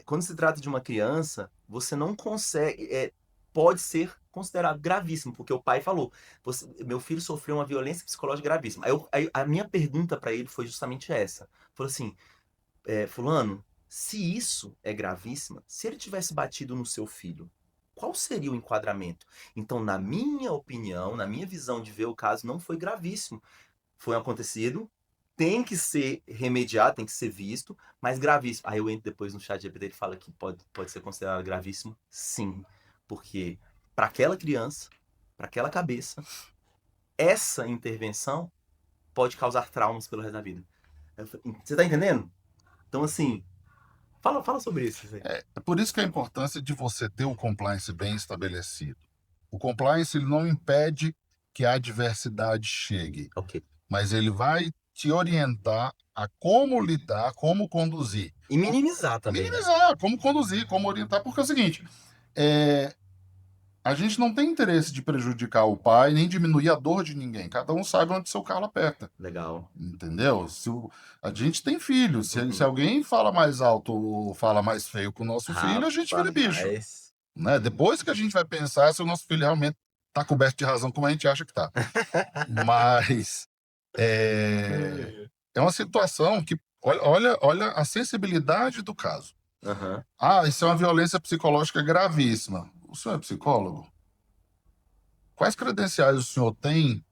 Quando se trata de uma criança, você não consegue. Pode ser considerado gravíssimo, porque o pai falou: meu filho sofreu uma violência psicológica gravíssima. Aí a minha pergunta para ele foi justamente essa: falou assim, Fulano, se isso é gravíssima, se ele tivesse batido no seu filho, qual seria o enquadramento? Então, na minha opinião, na minha visão de ver o caso, não foi gravíssimo. Foi acontecido, tem que ser remediado, tem que ser visto, mas gravíssimo. Aí eu entro depois no chat GPT e fala que pode ser considerado gravíssimo, sim. Porque para aquela criança, para aquela cabeça, essa intervenção pode causar traumas pelo resto da vida. Você tá entendendo? Então, assim, fala sobre isso. Zé. É por isso que a importância de você ter o compliance bem estabelecido. O compliance ele não impede que a adversidade chegue, Ok. mas ele vai te orientar a como lidar, como conduzir. E minimizar também, né? Minimizar, como conduzir, como orientar, porque é o seguinte, é, a gente não tem interesse de prejudicar o pai, nem diminuir a dor de ninguém. Cada um sabe onde seu calo aperta. Legal. Entendeu? A gente tem filho. Se Uhum. alguém fala mais alto ou fala mais feio com o nosso filho, a gente vira bicho. Rapaz. Né? Depois que a gente vai pensar se o nosso filho realmente está coberto de razão, como a gente acha que está. Mas é uma situação que, olha a sensibilidade do caso. Aham. Isso é uma violência psicológica gravíssima. O senhor é psicólogo? Quais credenciais o senhor tem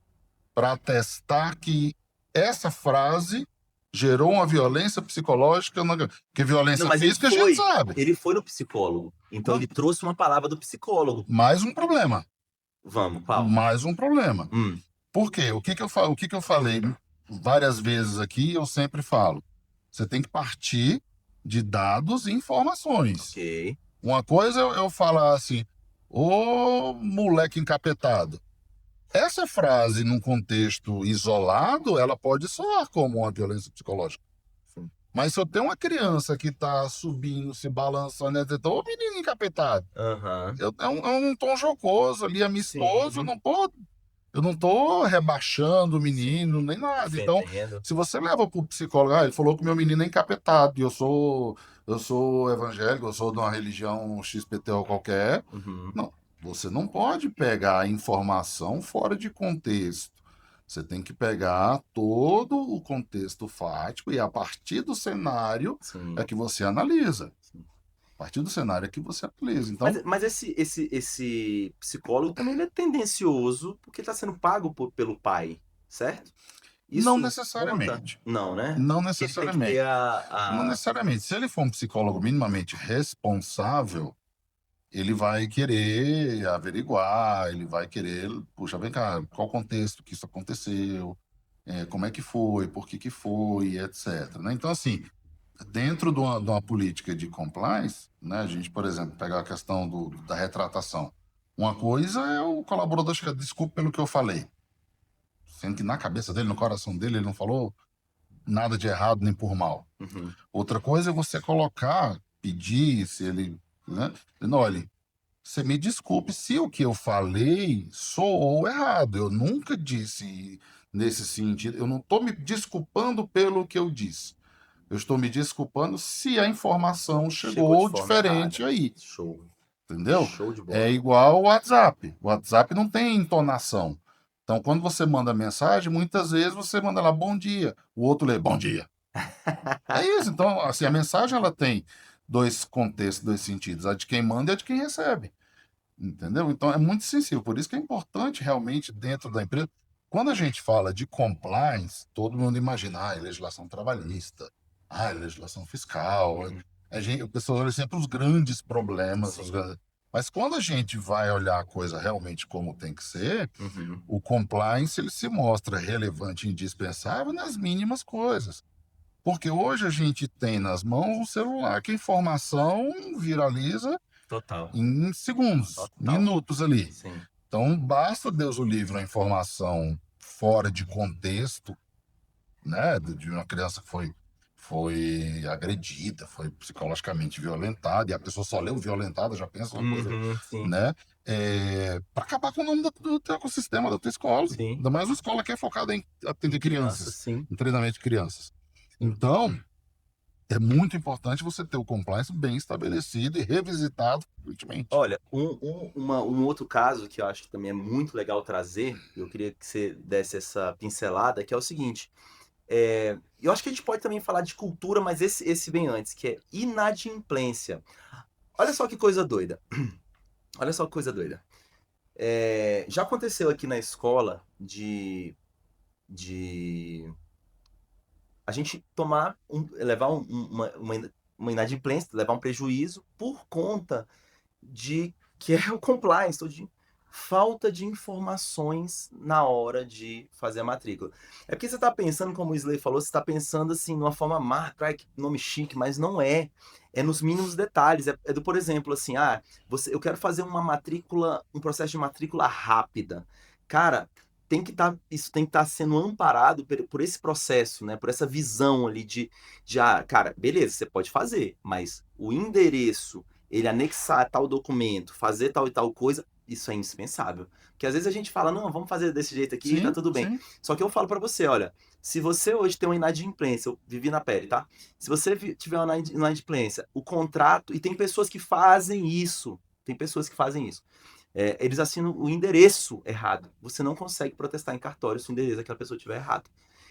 para atestar que essa frase gerou uma violência psicológica? Porque Não, violência mas física a gente sabe. ele foi no psicólogo. Então ele trouxe uma palavra do psicólogo. Mais um problema. Vamos, qual? Mais um problema. Hum, Por quê? O que que eu falei várias vezes aqui, eu sempre falo. Você tem que partir de dados e informações. ok. Uma coisa eu falar assim, ô moleque encapetado. Essa frase, num contexto isolado, ela pode soar como uma violência psicológica. Sim. Mas se eu tenho uma criança que está subindo, se balançando, etc., ô menino encapetado, Aham. é um tom jocoso ali, amistoso, Sim. eu não tô rebaixando o menino, nem nada. Então, Ofendendo. se você leva para o psicólogo, ele falou que meu menino é encapetado, e eu sou evangélico, eu sou de uma religião XPTO qualquer. Uhum. Não, você não pode pegar a informação fora de contexto. Você tem que pegar todo o contexto fático e a partir do cenário Sim. é que você analisa. Sim. A partir do cenário é que você analisa. Então, Mas esse psicólogo também ele é tendencioso porque ele está sendo pago pelo pai, certo? não Isso conta? necessariamente. Não, né? Não Ele tem que ter necessariamente. Não a... necessariamente. Se ele for um psicólogo minimamente responsável, ele vai querer averiguar, ele vai querer, puxa, vem cá, qual o contexto que isso aconteceu, como é que foi, por que que foi, etc. Né? Então, assim, dentro de uma política de compliance, né, a gente, por exemplo, pegar a questão da retratação. Uma coisa é o colaborador chegar, desculpe pelo que eu falei, sendo que na cabeça dele, no coração dele, ele não falou nada de errado nem por mal. Uhum. Outra coisa é você colocar, pedir, se ele, né, dizendo, olha, você me desculpe se o que eu falei soou errado. Eu nunca disse nesse sentido. Eu não estou me desculpando pelo que eu disse. Eu estou me desculpando se a informação Chegou de chegou forma diferente errada. aí. Show. Entendeu? Show de É bola. igual o WhatsApp. O WhatsApp não tem entonação. Então, quando você manda mensagem, muitas vezes você manda lá bom dia. O outro lê bom dia. É isso. Então, assim, a mensagem ela tem dois contextos, dois sentidos. A de quem manda e a de quem recebe. Entendeu? Então é muito sensível. Por isso que é importante realmente dentro da empresa. Quando a gente fala de compliance, todo mundo imagina, legislação trabalhista, legislação fiscal. Uhum. O pessoal olha sempre os grandes problemas. Sim. Mas quando a gente vai olhar a coisa realmente como tem que ser, Uhum. o compliance ele se mostra relevante e indispensável nas mínimas coisas. Porque hoje a gente tem nas mãos um celular que a informação viraliza Total. em segundos, Total. minutos ali. Sim. Então, basta Deus o livre a informação fora de contexto, né, de uma criança que foi agredida, foi psicologicamente violentada, e a pessoa só leu violentada, já pensa uma coisa, Uhum. Sim. né, para acabar com o nome do teu ecossistema, da tua escola. Sim. Ainda mais uma escola que é focada em atender Criança, crianças, sim. em treinamento de crianças. Então, é muito importante você ter o compliance bem estabelecido e revisitado frequentemente. Olha, um outro caso que eu acho que também é muito legal trazer, eu queria que você desse essa pincelada, que é o seguinte, eu acho que a gente pode também falar de cultura, mas esse vem antes, que é inadimplência. Olha só que coisa doida. Olha só que coisa doida. Já aconteceu aqui na escola de a gente levar uma inadimplência, levar um prejuízo por conta de que é o compliance, ou de falta de informações na hora de fazer a matrícula. É porque você está pensando, como o Slay falou, você está pensando assim, numa forma marca, que nome chique, mas não é. É nos mínimos detalhes. É do, por exemplo, assim, eu quero fazer uma matrícula, um processo de matrícula rápida. Cara, isso tem que estar sendo amparado por esse processo, né? Por essa visão ali cara, beleza, você pode fazer, mas o endereço, ele anexar tal documento, fazer tal e tal coisa, isso é indispensável. Porque às vezes a gente fala, não, vamos fazer desse jeito aqui, tá Sim, tudo bem. sim. Só que eu falo para você, olha, se você hoje tem uma inadimplência, eu vivi na pele, tá? Se você tiver uma inadimplência, o contrato, e tem pessoas que fazem isso, eles assinam o endereço errado. Você não consegue protestar em cartório se o endereço daquela pessoa estiver errado.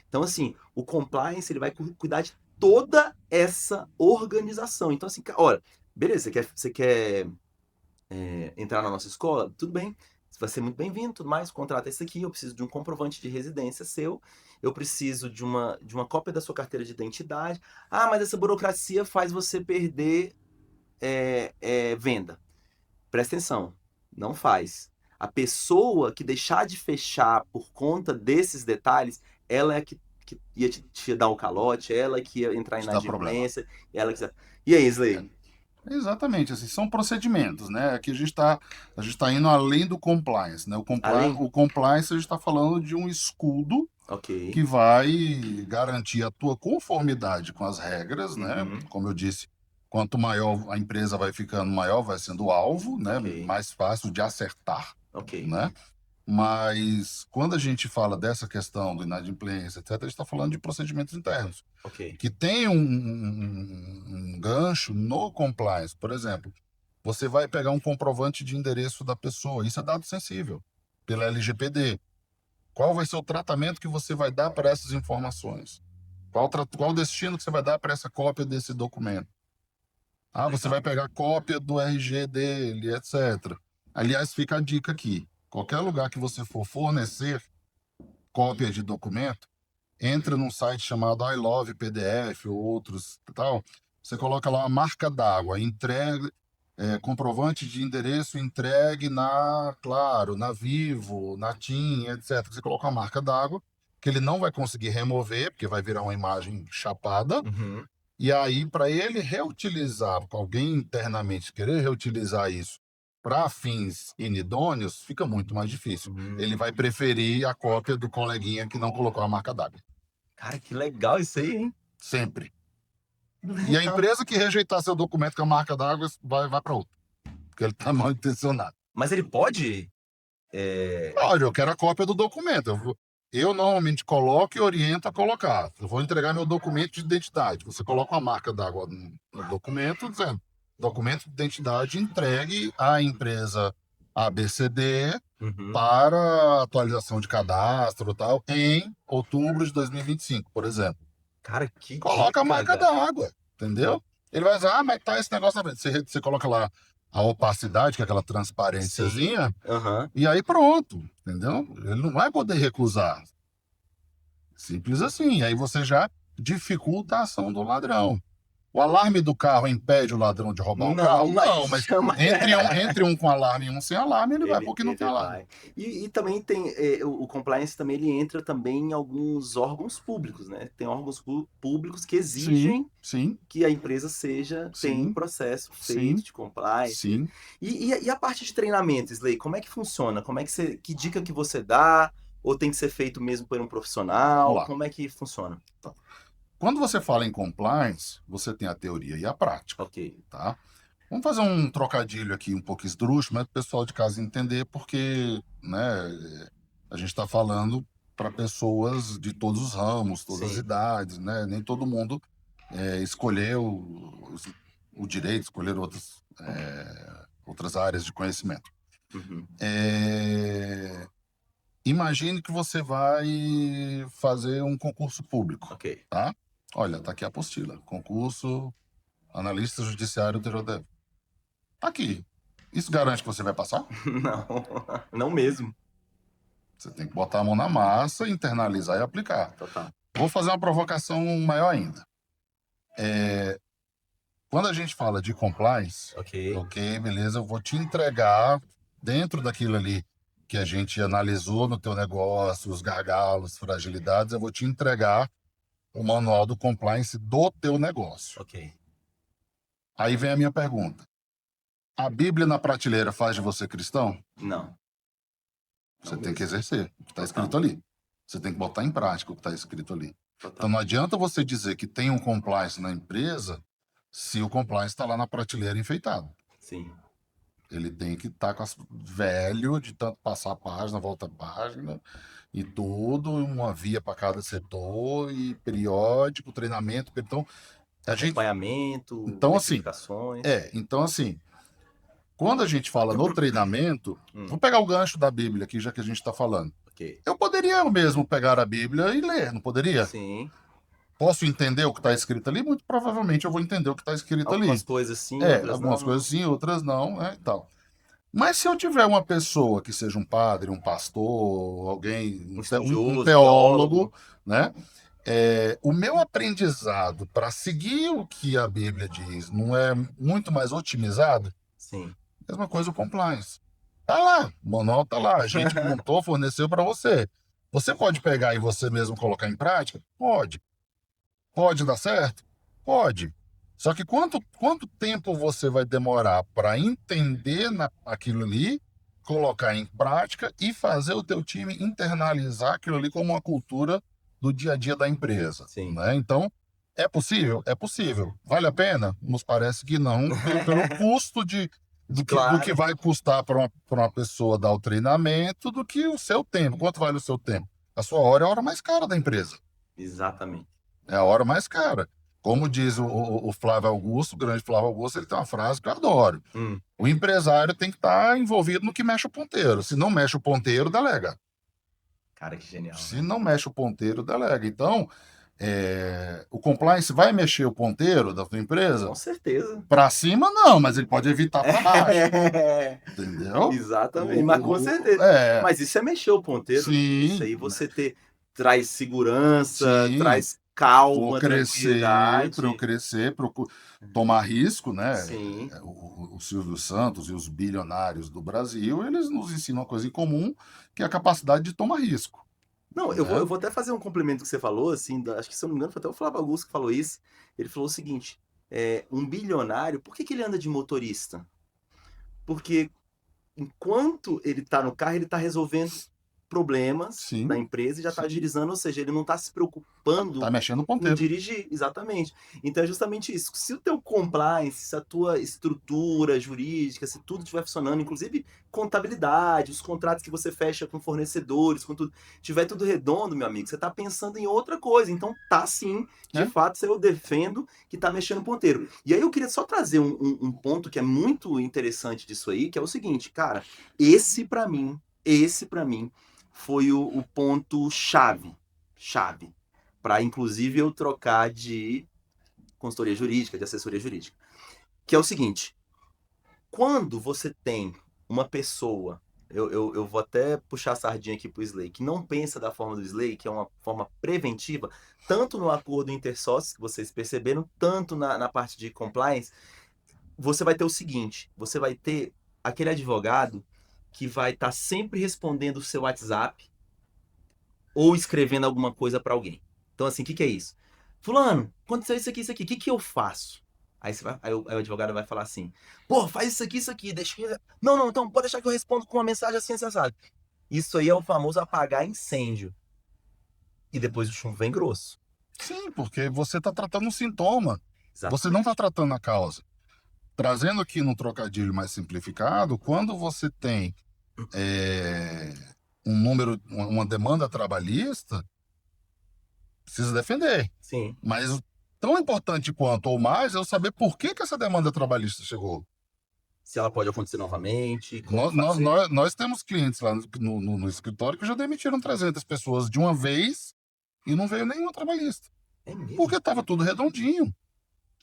Então, assim, o compliance, ele vai cuidar de toda essa organização. Então, assim, olha, beleza, você quer entrar na nossa escola? Tudo bem, você vai ser muito bem-vindo, tudo mais, contrata esse aqui, eu preciso de um comprovante de residência seu, eu preciso de uma cópia da sua carteira de identidade. Ah, mas essa burocracia faz você perder venda. Presta atenção, não faz. A pessoa que deixar de fechar por conta desses detalhes, ela é que ia te dar o calote, ela que ia entrar em Isso dá problema. inadimplência, ela que... E aí, É, Slay? exatamente, assim, são procedimentos, né? Aqui a gente tá indo além do compliance, né? Além? O compliance a gente está falando de um escudo Ok. que vai garantir a tua conformidade com as regras, né? Uhum. Como eu disse, quanto maior a empresa vai ficando, maior vai sendo o alvo, né? Ok. Mais fácil de acertar, Ok. né? Mas quando a gente fala dessa questão do inadimplência, etc., a gente está falando de procedimentos internos, Ok. que tem um gancho no compliance. Por exemplo, você vai pegar um comprovante de endereço da pessoa, isso é dado sensível pela LGPD. Qual vai ser o tratamento que você vai dar para essas informações? Qual o destino que você vai dar para essa cópia desse documento? Ah, você vai pegar cópia do RG dele, etc. Aliás, fica a dica aqui. Qualquer lugar que você for fornecer cópia de documento, entra num site chamado I Love PDF ou outros tal. Você coloca lá uma marca d'água, entrega, comprovante de endereço entregue na Claro, na Vivo, na TIM, etc. Você coloca uma marca d'água que ele não vai conseguir remover, porque vai virar uma imagem chapada. Uhum. E aí, para ele reutilizar, para alguém internamente querer reutilizar isso para fins inidôneos, fica muito mais difícil. Ele vai preferir a cópia do coleguinha que não colocou a marca d'água. Cara, que legal isso aí, hein? Sempre. Que E a legal. empresa que rejeitar seu documento com a marca d'água vai para outra, porque ele está mal intencionado. Mas ele pode? É... Olha, eu quero a cópia do documento. Eu normalmente coloco e oriento a colocar. Eu vou entregar meu documento de identidade. Você coloca uma marca d'água no documento, dizendo: documento de identidade entregue à empresa ABCD Uhum. para atualização de cadastro tal, em outubro de 2025, por exemplo. Cara, que Coloca a dica, marca cara. d'água, entendeu? Ele vai dizer: ah, mas tá esse negócio na frente. Você coloca lá a opacidade, que é aquela Sim. transparênciazinha, Aham. e aí pronto, entendeu? Ele não vai poder recusar. Simples assim. Aí você já dificulta a ação do ladrão. O alarme do carro impede o ladrão de roubar o Não, carro? mas Não, mas chama. entre um com alarme e um sem alarme, ele vai Ele, porque não tem ele alarme. vai. E também tem o compliance também ele entra também em alguns órgãos públicos, né? Tem órgãos públicos que Sim, exigem sim, que a empresa tenha um sim, processo feito sim, de compliance. sim. E a parte de treinamento, Slay, como é que funciona? Que dica que você dá? Ou tem que ser feito mesmo por um Vamos profissional? lá. Como é que funciona? Quando você fala em compliance, você tem a teoria e a prática, Ok. tá? Vamos fazer um trocadilho aqui um pouco esdrúxulo, mas para o pessoal de casa entender, porque, né, a gente está falando para pessoas de todos os ramos, todas as Sim. idades, né? Nem todo mundo escolheu o direito, escolher outras áreas de conhecimento. Uhum. É, imagine que você vai fazer um concurso público, Ok. tá? Olha, tá aqui a apostila. Concurso analista judiciário do TJDF. Tá aqui. Isso garante que você vai passar? Não, não mesmo. Você tem que botar a mão na massa, internalizar e aplicar. Total. Vou fazer uma provocação maior ainda. Quando a gente fala de compliance, Ok. ok, beleza, eu vou te entregar dentro daquilo ali que a gente analisou no teu negócio, os gargalos, fragilidades, eu vou te entregar o manual do compliance do teu negócio. Ok. Aí vem a minha pergunta. A Bíblia na prateleira faz de você cristão? Não. Você Não tem que mesmo. exercer o que está Total. escrito ali. Você tem que botar em prática o que está escrito ali. Então Total. não adianta você dizer que tem um compliance na empresa se o compliance está lá na prateleira enfeitado. Sim. Ele tem que estar velho de tanto passar a página, volta a página e tudo, uma via para cada setor e periódico, treinamento. Então, Acompanhamento, então assim, certificações. então assim, quando a gente fala no treinamento, vou pegar o gancho da Bíblia aqui, já que a gente está falando. Ok. Eu poderia eu mesmo pegar a Bíblia e ler, não poderia? Sim. Posso entender o que está escrito ali? Muito provavelmente eu vou entender o que está escrito Algumas ali. coisas sim, outras Algumas não. coisas sim, outras não, né, e tal. Mas se eu tiver uma pessoa que seja um padre, um pastor, alguém, Um um estudioso, teólogo, teólogo. né? O meu aprendizado para seguir o que a Bíblia diz não é muito mais otimizado? Sim. Mesma coisa o compliance. Tá lá, o manual tá lá, a gente montou, forneceu para você. Você pode pegar e você mesmo colocar em prática? Pode. Pode dar certo? Pode. Só que quanto tempo você vai demorar para entender aquilo ali, colocar em prática e fazer o teu time internalizar aquilo ali como uma cultura do dia a dia da empresa, Sim. né? Então, é possível? É possível. Vale a pena? Nos parece que não, pelo custo do que Claro. vai custar para uma pessoa dar o treinamento, do que o seu tempo. Quanto vale o seu tempo? A sua hora é a hora mais cara da empresa. Exatamente. É a hora mais cara. Como diz o Flávio Augusto, o grande Flávio Augusto, ele tem uma frase que eu adoro. Hum. O empresário tem que estar envolvido no que mexe o ponteiro. Se não mexe o ponteiro, delega. Cara, que genial, Se velho. não mexe o ponteiro, delega. Então, o compliance vai mexer o ponteiro da tua empresa? Com certeza. Para cima, não, mas ele pode evitar para baixo. Entendeu? Exatamente, mas com certeza. Mas isso é mexer o ponteiro, né? Isso Sim, aí você traz segurança, sim. traz For calma, crescer, para eu tranquilidade. crescer, tomar risco, né? Sim. O Silvio Santos e os bilionários do Brasil, eles nos ensinam uma coisa em comum, que é a capacidade de tomar risco, Não, eu né? vou até fazer um complemento que você falou, assim, acho que se eu não me engano foi até o Flávio Augusto que falou isso. Ele falou o seguinte: um bilionário, por que ele anda de motorista? Porque enquanto ele está no carro, ele está resolvendo problemas da Sim, empresa e já está sim. agilizando, ou seja, ele não está se Tá preocupando mexendo no com ponteiro. dirigir, exatamente. Então é justamente isso. Se o teu compliance, se a tua estrutura jurídica, se tudo estiver funcionando, inclusive contabilidade, os contratos que você fecha com fornecedores, com tudo, tiver tudo redondo, meu amigo, você está pensando em outra coisa. Então tá sim, de É. fato, eu defendo que tá mexendo no ponteiro. E aí eu queria só trazer um ponto que é muito interessante disso aí, que é o seguinte, cara, esse para mim foi o ponto chave para inclusive eu trocar de consultoria jurídica, de assessoria jurídica. Que é o seguinte: quando você tem uma pessoa, eu vou até puxar a sardinha aqui pro Slay, que não pensa da forma do Slay, que é uma forma preventiva, tanto no acordo intersócios, que vocês perceberam, tanto na parte de compliance, você vai ter o seguinte: você vai ter aquele advogado que vai estar sempre respondendo o seu WhatsApp ou escrevendo alguma coisa para alguém. Então, assim, o que é isso? Fulano, aconteceu isso aqui, o que eu faço? Aí o advogado vai falar assim: pô, faz isso aqui, deixa que. Não, não, então pode deixar que eu respondo com uma mensagem assim, sensata. Isso aí é o famoso apagar incêndio. E depois o chumbo vem grosso. Sim, porque você está tratando um sintoma. Você não está Exatamente. tratando a causa. Trazendo aqui no trocadilho mais simplificado, quando você tem é, uma demanda trabalhista, precisa defender. Sim. Mas tão importante quanto ou mais é eu saber por que essa demanda trabalhista chegou. Se ela pode acontecer novamente, como Nós, nós, fazer. nós, nós temos clientes lá no escritório que já demitiram 300 pessoas de uma vez e não veio nenhuma trabalhista. É mesmo? Porque estava tudo redondinho.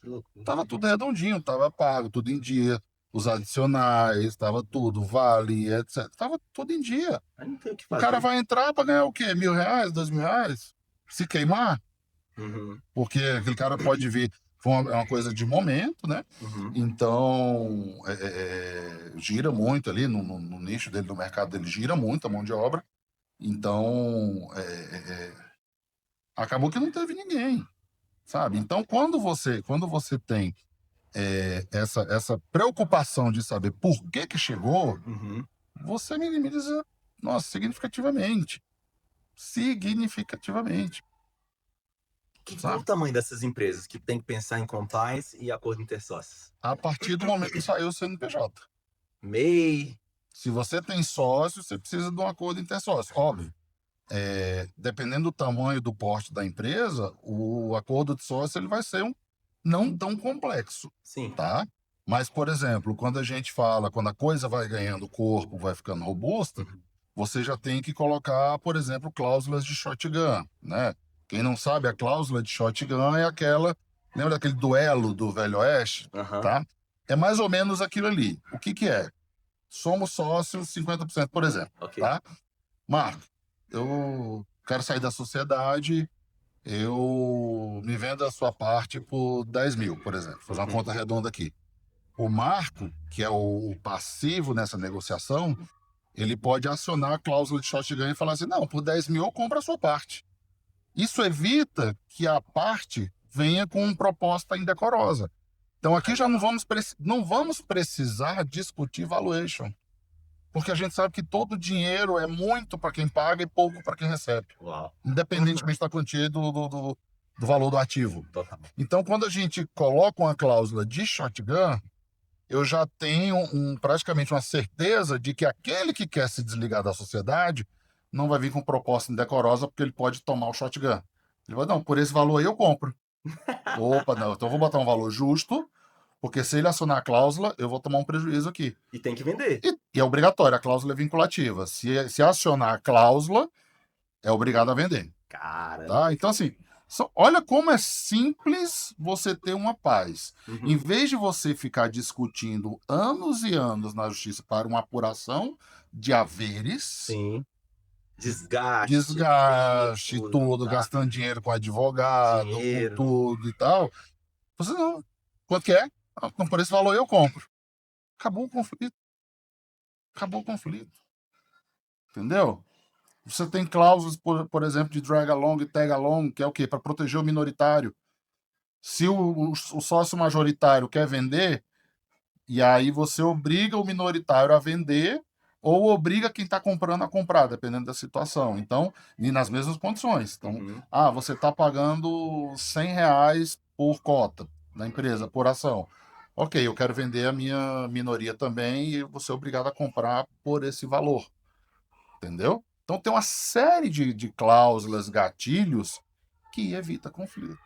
Que loucura. Estava tudo redondinho, estava pago, tudo em dia. Os adicionais, estava tudo, vale, etc. Estava tudo em dia. Aí não tem o que O cara fazer. vai entrar para ganhar o quê? R$ 1.000, R$ 2.000? se queimar, Uhum, porque aquele cara pode vir, é uma coisa de momento, né? uhum. Então, gira muito ali no nicho dele, no mercado dele, gira muito a mão de obra. Então, acabou que não teve ninguém, sabe? Então, quando você tem essa preocupação de saber por que que chegou, Uhum. você minimiza, nossa, significativamente. Significativamente, Qual o sabe? tamanho dessas empresas que tem que pensar em compliance e acordo intersócios? A partir do momento que saiu o CNPJ. MEI? Se você tem sócio, você precisa de um acordo intersócio. Óbvio, dependendo do tamanho do porte da empresa, o acordo de sócio ele vai ser não tão complexo, Sim. tá? Mas, por exemplo, quando a gente fala, quando a coisa vai ganhando corpo, vai ficando robusta, Uhum. você já tem que colocar, por exemplo, cláusulas de shotgun, né? Quem não sabe, a cláusula de shotgun é aquela, lembra daquele duelo do Velho Oeste, Aham. tá? É mais ou menos aquilo ali. O que que é? Somos sócios 50%, por exemplo, Ok. tá? Marco, eu quero sair da sociedade, eu me vendo a sua parte por 10 mil, por exemplo. Vou fazer uma Uhum. conta redonda aqui. O Marco, que é o passivo nessa negociação, ele pode acionar a cláusula de shotgun e falar assim: não, por 10 mil eu compro a sua parte. Isso evita que a parte venha com uma proposta indecorosa. Então aqui já não vamos precisar discutir valuation, porque a gente sabe que todo dinheiro é muito para quem paga e pouco para quem recebe, Uau. independentemente da quantia do valor do ativo. Total. Então, quando a gente coloca uma cláusula de shotgun, eu já tenho praticamente uma certeza de que aquele que quer se desligar da sociedade não vai vir com proposta indecorosa, porque ele pode tomar o shotgun. Ele vai, não, por esse valor aí eu compro. Opa, não, então eu vou botar um valor justo, porque se ele acionar a cláusula, eu vou tomar um prejuízo aqui. E tem que vender. E é obrigatório, a cláusula é vinculativa. Se acionar a cláusula, é obrigado a vender. Caramba. Tá? Então, assim, olha como é simples você ter uma paz. Em Uhum. vez de você ficar discutindo anos e anos na justiça para uma apuração de haveres, Sim. Desgaste, desgaste, tempo, não tudo, dá. gastando dinheiro com advogado, com Dinheiro. tudo e tal, você não. Quanto que é? Ah, então, por esse valor eu compro. Acabou o conflito. Acabou o conflito. Entendeu? Você tem cláusulas, por exemplo, de drag along e tag along, que é o quê? Para proteger o minoritário. Se o sócio majoritário quer vender, e aí você obriga o minoritário a vender ou obriga quem está comprando a comprar, dependendo da situação. Então, e nas mesmas condições. Então, Uhum. você está pagando R$ 100 por cota na empresa, por ação. Ok, eu quero vender a minha minoria também e você é obrigado a comprar por esse valor. Entendeu? Então, tem uma série de cláusulas, gatilhos que evita conflito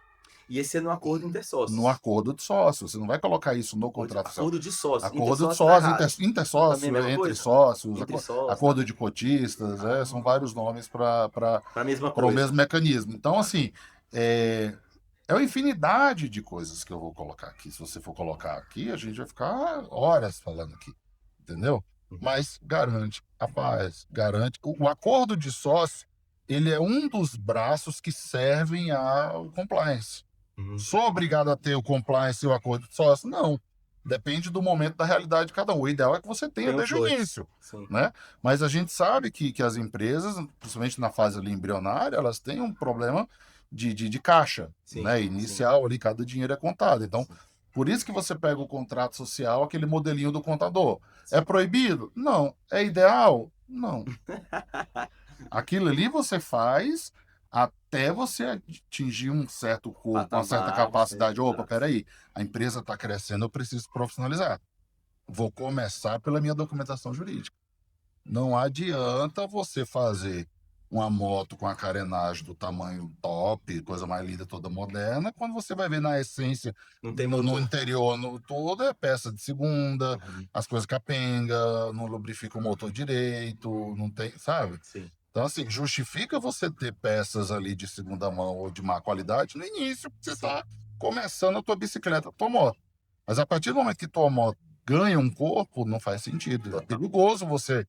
E esse é no acordo no intersócios. acordo de sócio. Você não vai colocar isso no Acordo, contrato social. acordo de sócios. Acordo de Intersócio tá sócio, errado. Também é a intersócio, mesma entre coisa? sócios, Entre sócios, tá? acordo de cotistas, são Ah, vários nomes para pra mesma o coisa. mesmo mecanismo. Então, assim, é uma infinidade de coisas que eu vou colocar aqui. Se você for colocar aqui, a gente vai ficar horas falando aqui, entendeu? Uhum. Mas garante a paz, garante. O acordo de sócio, ele é um dos braços que servem ao compliance. Uhum. Sou obrigado a ter o compliance e o acordo de sócio? Não. Depende do momento da realidade de cada um. O ideal é que você tenha Tem os desde o dois. início, Sim. né? Mas a gente sabe que as empresas, principalmente na fase ali embrionária, elas têm um problema de caixa, Sim. né? Sim. Inicial ali, cada dinheiro é contado. Então, Sim. por isso que você pega o contrato social, aquele modelinho do contador. É Sim. proibido? Não. É ideal? Não. Aquilo ali você faz até você atingir um certo corpo, uma certa Patamar de ser. capacidade. Opa, Exato. peraí, a empresa está crescendo, eu preciso profissionalizar. Vou começar pela minha documentação jurídica. Não adianta você fazer uma moto com a carenagem do tamanho top, coisa mais linda, toda moderna, quando você vai ver na essência, Não tem no motor. interior, no todo, é peça de segunda, Uhum. as coisas capenga, não lubrifica o motor direito, não tem, sabe? Sim. Então, assim, justifica você ter peças ali de segunda mão ou de má qualidade no início, porque você Sim. está começando a tua bicicleta, a tua moto. Mas a partir do momento que tua moto ganha um corpo, não faz sentido. É Total. perigoso você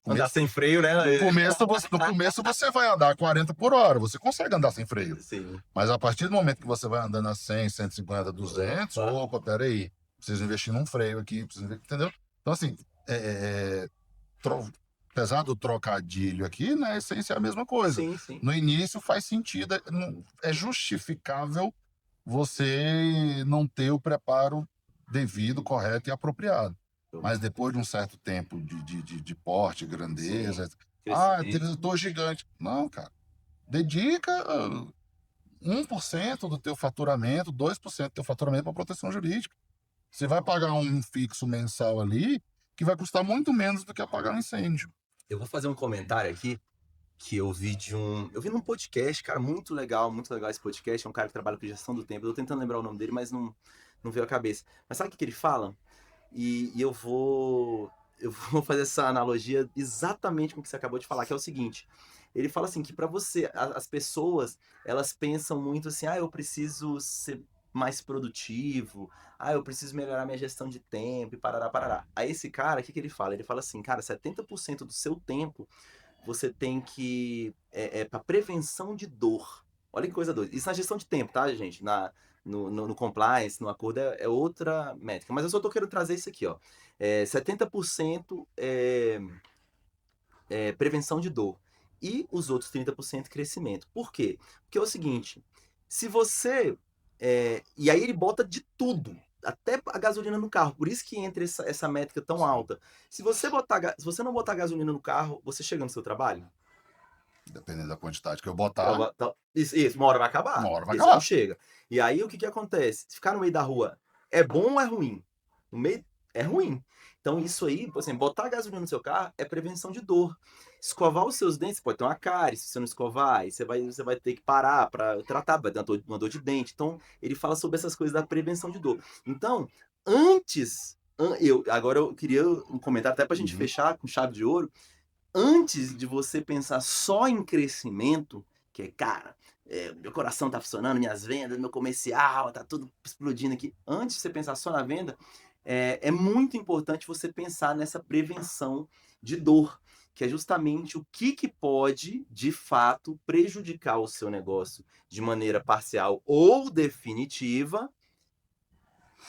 Andar sem freio, né? No começo você vai andar 40 por hora, você consegue andar sem freio. Sim. Mas a partir do momento que você vai andando a 100, 150, 200, opa, peraí, preciso investir num freio aqui, entendeu? Então, assim, apesar do trocadilho aqui, na essência é a mesma coisa. Sim, sim. No início faz sentido, é justificável você não ter o preparo devido, correto e apropriado. Mas depois de um certo tempo de porte, grandeza, Crescimento. eu tô gigante. Não, cara. Dedica 1% do teu faturamento, 2% do teu faturamento para proteção jurídica. Você vai pagar um fixo mensal ali que vai custar muito menos do que apagar um incêndio. Eu vou fazer um comentário aqui que eu vi eu vi num podcast, cara, muito legal esse podcast. É um cara que trabalha com gestão do tempo. Eu tô tentando lembrar o nome dele, mas não veio à cabeça. Mas sabe o que ele fala? E eu vou fazer essa analogia exatamente com o que você acabou de falar, que é o seguinte. Ele fala assim que para você, as pessoas, elas pensam muito assim: "Ah, eu preciso ser mais produtivo. Ah, eu preciso melhorar minha gestão de tempo e parará, parará". Aí esse cara, o que que ele fala? Ele fala assim: "Cara, 70% do seu tempo você tem que para prevenção de dor". Olha que coisa doida. Isso na gestão de tempo, tá, gente? No compliance, no acordo, é outra métrica. Mas eu só tô querendo trazer isso aqui, ó. 70% prevenção de dor. E os outros 30% crescimento. Por quê? Porque é o seguinte, se você... e aí ele bota de tudo, até a gasolina no carro. Por isso que entra essa métrica tão alta. Se você não botar gasolina no carro, você chega no seu trabalho? Dependendo da quantidade que eu botar, Isso, uma hora vai acabar. uma hora vai Porque você não acabar. chega. E aí o que acontece? Se ficar no meio da rua, é bom ou é ruim? No meio é ruim. Então isso aí, por exemplo, botar gasolina no seu carro é prevenção de dor. Escovar os seus dentes, pode ter uma cárie se você não escovar, aí você vai ter que parar para tratar, vai ter uma dor de dente. Então ele fala sobre essas coisas da prevenção de dor. Então, agora eu queria um comentário até para a gente fechar com chave de ouro. Antes de você pensar só em crescimento, que é, cara, meu coração tá funcionando, minhas vendas, meu comercial, tá tudo explodindo aqui. Antes de você pensar só na venda, é muito importante você pensar nessa prevenção de dor, que é justamente o que pode, de fato, prejudicar o seu negócio de maneira parcial ou definitiva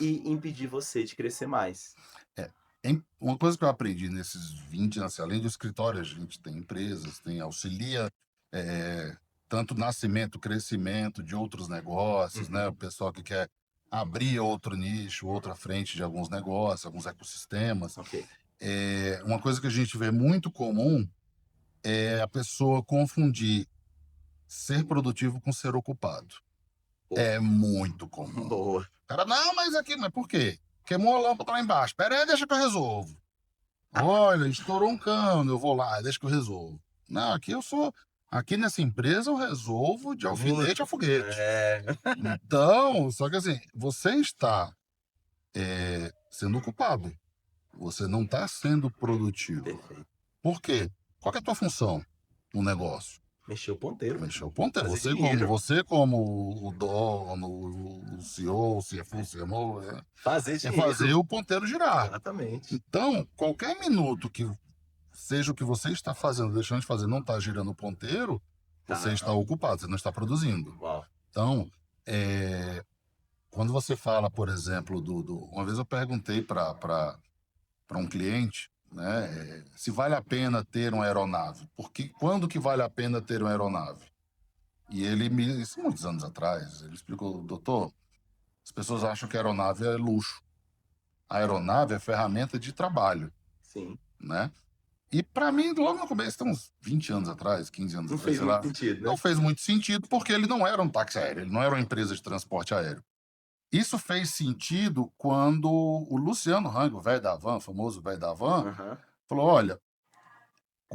e impedir você de crescer mais. Uma coisa que eu aprendi nesses 20 anos, além do escritório, a gente tem empresas, tem auxilia, tanto nascimento, crescimento de outros negócios, né? O pessoal que quer abrir outro nicho, outra frente de alguns negócios, alguns ecossistemas. Ok. Uma coisa que a gente vê muito comum é a pessoa confundir ser produtivo com ser ocupado. É muito comum. Boa. Cara, não, mas por quê? Queimou a lâmpada lá embaixo. Pera aí, deixa que eu resolvo. Olha, estourou um cano, eu vou lá, deixa que eu resolvo. Não, aqui nessa empresa eu resolvo de alfinete a foguete. Então, só que assim, você está sendo ocupado. Você não está sendo produtivo. Perfeito. Por quê? Qual que é a tua função no negócio? Mexer o ponteiro. Mexer o ponteiro. Fazer dinheiro. Você como o dono, o CEO, o CFO, o CMO, Fazer é dinheiro. fazer o ponteiro girar. Exatamente. Então, qualquer minuto que seja o que você está fazendo, deixando de fazer, não está girando o ponteiro, você está ocupado, você não está produzindo. Uau. Então, quando você fala, por exemplo, uma vez eu perguntei para um cliente, né, se vale a pena ter uma aeronave. Porque quando que vale a pena ter uma aeronave? E ele isso muitos anos atrás, ele explicou, doutor, as pessoas acham que a aeronave é luxo. A aeronave é ferramenta de trabalho. Sim. Né? E para mim, logo no começo, tem uns 20 anos atrás, 15 anos Não atrás, fez sei muito lá, sentido, né? não fez muito sentido porque ele não era um táxi aéreo, ele não era uma empresa de transporte aéreo. Isso fez sentido quando o Luciano Hang, o velho da van, o famoso velho da van, falou, olha,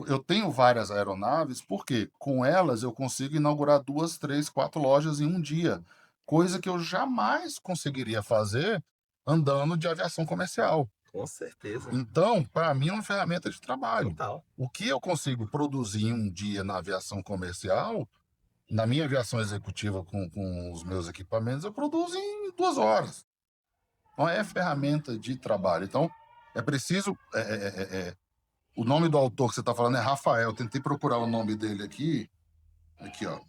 eu tenho várias aeronaves porque com elas eu consigo inaugurar 2, 3, 4 lojas em um dia, coisa que eu jamais conseguiria fazer andando de aviação comercial. Com certeza. Então, para mim, é uma ferramenta de trabalho. Total. O que eu consigo produzir em um dia na aviação comercial, na minha aviação executiva com os meus equipamentos, eu produzo em 2 horas. Então, é ferramenta de trabalho. Então, é preciso O nome do autor que você está falando é Rafael. Eu tentei procurar o nome dele aqui. Aqui, ó.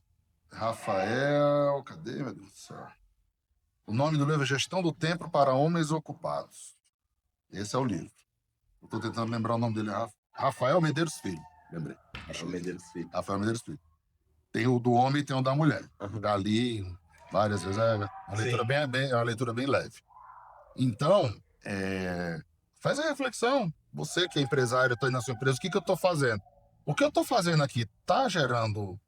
Rafael... Cadê, meu Deus do céu? O nome do livro é Gestão do Tempo para Homens Ocupados. Esse é o livro. Eu estou tentando lembrar o nome dele. Rafael Medeiros Filho. Lembrei. Rafael Medeiros Filho. Rafael Medeiros Filho. Tem o do homem e tem o da mulher. Uhum. Já li várias vezes. É uma leitura bem leve. Então, faz a reflexão. Você que é empresário, está aí na sua empresa, o que eu estou fazendo? O que eu estou fazendo aqui está gerando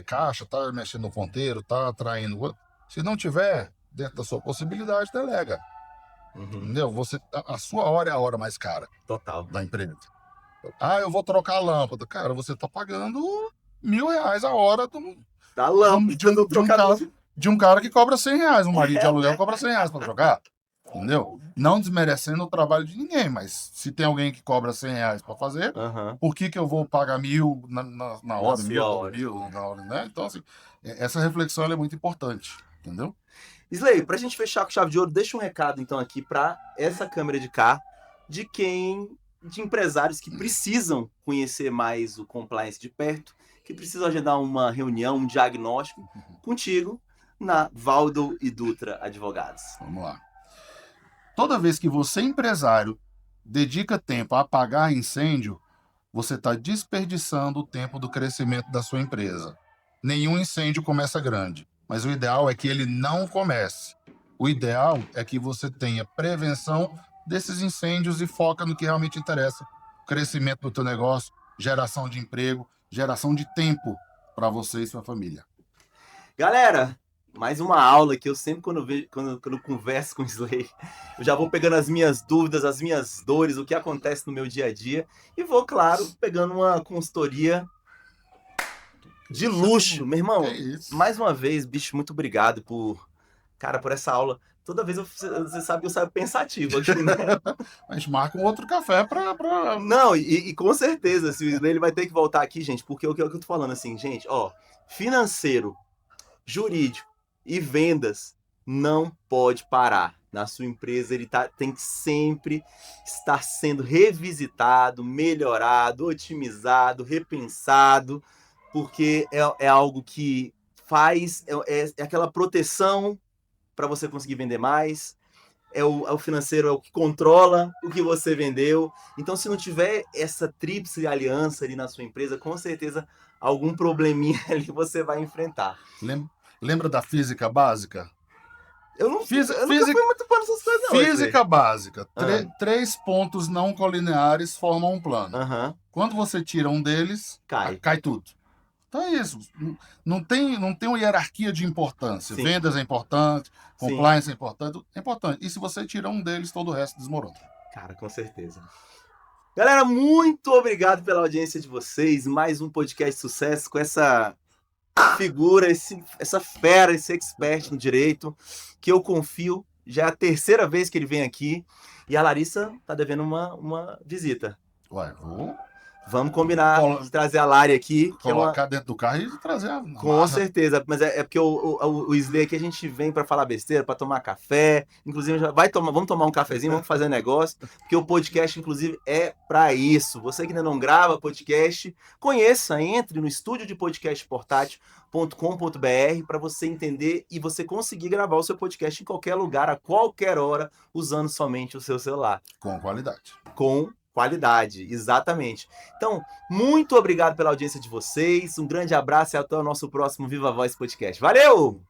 caixa, está mexendo no ponteiro, está atraindo... Se não tiver, dentro da sua possibilidade, delega. Uhum. Entendeu? A sua hora é a hora mais cara. Total. Da empresa. Eu vou trocar a lâmpada. Cara, você está pagando R$1.000 a hora da lâmpada de um cara que cobra R$100. Um marido de aluguel cobra R$100 para trocar. Entendeu? Não desmerecendo o trabalho de ninguém, mas se tem alguém que cobra R$100 para fazer, por que eu vou pagar 1.000 na hora, 1.000 na hora, né? Então, assim, essa reflexão é muito importante, entendeu? Slay, pra gente fechar com chave de ouro, deixa um recado então aqui para essa câmera de cá, de empresários que precisam conhecer mais o compliance de perto, que precisam agendar uma reunião, um diagnóstico contigo na Valdo e Dutra Advogados. Vamos lá. Toda vez que você, empresário, dedica tempo a apagar incêndio, você está desperdiçando o tempo do crescimento da sua empresa. Nenhum incêndio começa grande, mas o ideal é que ele não comece. O ideal é que você tenha prevenção desses incêndios e foca no que realmente interessa. Crescimento do teu negócio, geração de emprego, geração de tempo para você e sua família. Galera, mais uma aula que eu sempre, quando eu converso com o Slay, eu já vou pegando as minhas dúvidas, as minhas dores, o que acontece no meu dia a dia, e vou, claro, pegando uma consultoria de luxo. Meu irmão, mais uma vez, bicho, muito obrigado por essa aula. Toda vez você sabe que eu saio pensativo aqui, né? A gente marca um outro café pra... Não, e com certeza, se o Slay ele vai ter que voltar aqui, gente, porque o que eu tô falando assim, gente, ó, financeiro, jurídico e vendas não pode parar. Na sua empresa ele tem que sempre estar sendo revisitado, melhorado, otimizado, repensado, porque é algo que faz, é aquela proteção para você conseguir vender mais, é o financeiro, é o que controla o que você vendeu. Então, se não tiver essa tríplice aliança ali na sua empresa, com certeza algum probleminha ali você vai enfrentar. Lembra da física básica? Eu nunca fui muito fã dessas coisas, não. Física básica. 3 pontos não colineares formam um plano. Quando você tira um deles, cai tudo. Então é isso. Não tem uma hierarquia de importância. Sim. Vendas é importante, compliance é importante. E se você tira um deles, todo o resto desmorona. Cara, com certeza. Galera, muito obrigado pela audiência de vocês. Mais um podcast de sucesso com essa figura, essa fera, esse expert no direito, que eu confio. Já é a terceira vez que ele vem aqui. E a Larissa tá devendo uma visita. Ué, vamos combinar de trazer a Lari aqui. Colocar dentro do carro e trazer a marra. Com certeza, mas é porque o Slay aqui a gente vem para falar besteira, para tomar café. Inclusive, vamos tomar um cafezinho, vamos fazer negócio, porque o podcast, inclusive, é para isso. Você que ainda não grava podcast, conheça, entre no estúdio de podcast portátil.com.br para você entender e você conseguir gravar o seu podcast em qualquer lugar, a qualquer hora, usando somente o seu celular. Com qualidade. Com qualidade, exatamente. Então, muito obrigado pela audiência de vocês, um grande abraço e até o nosso próximo Viva Voz Podcast. Valeu!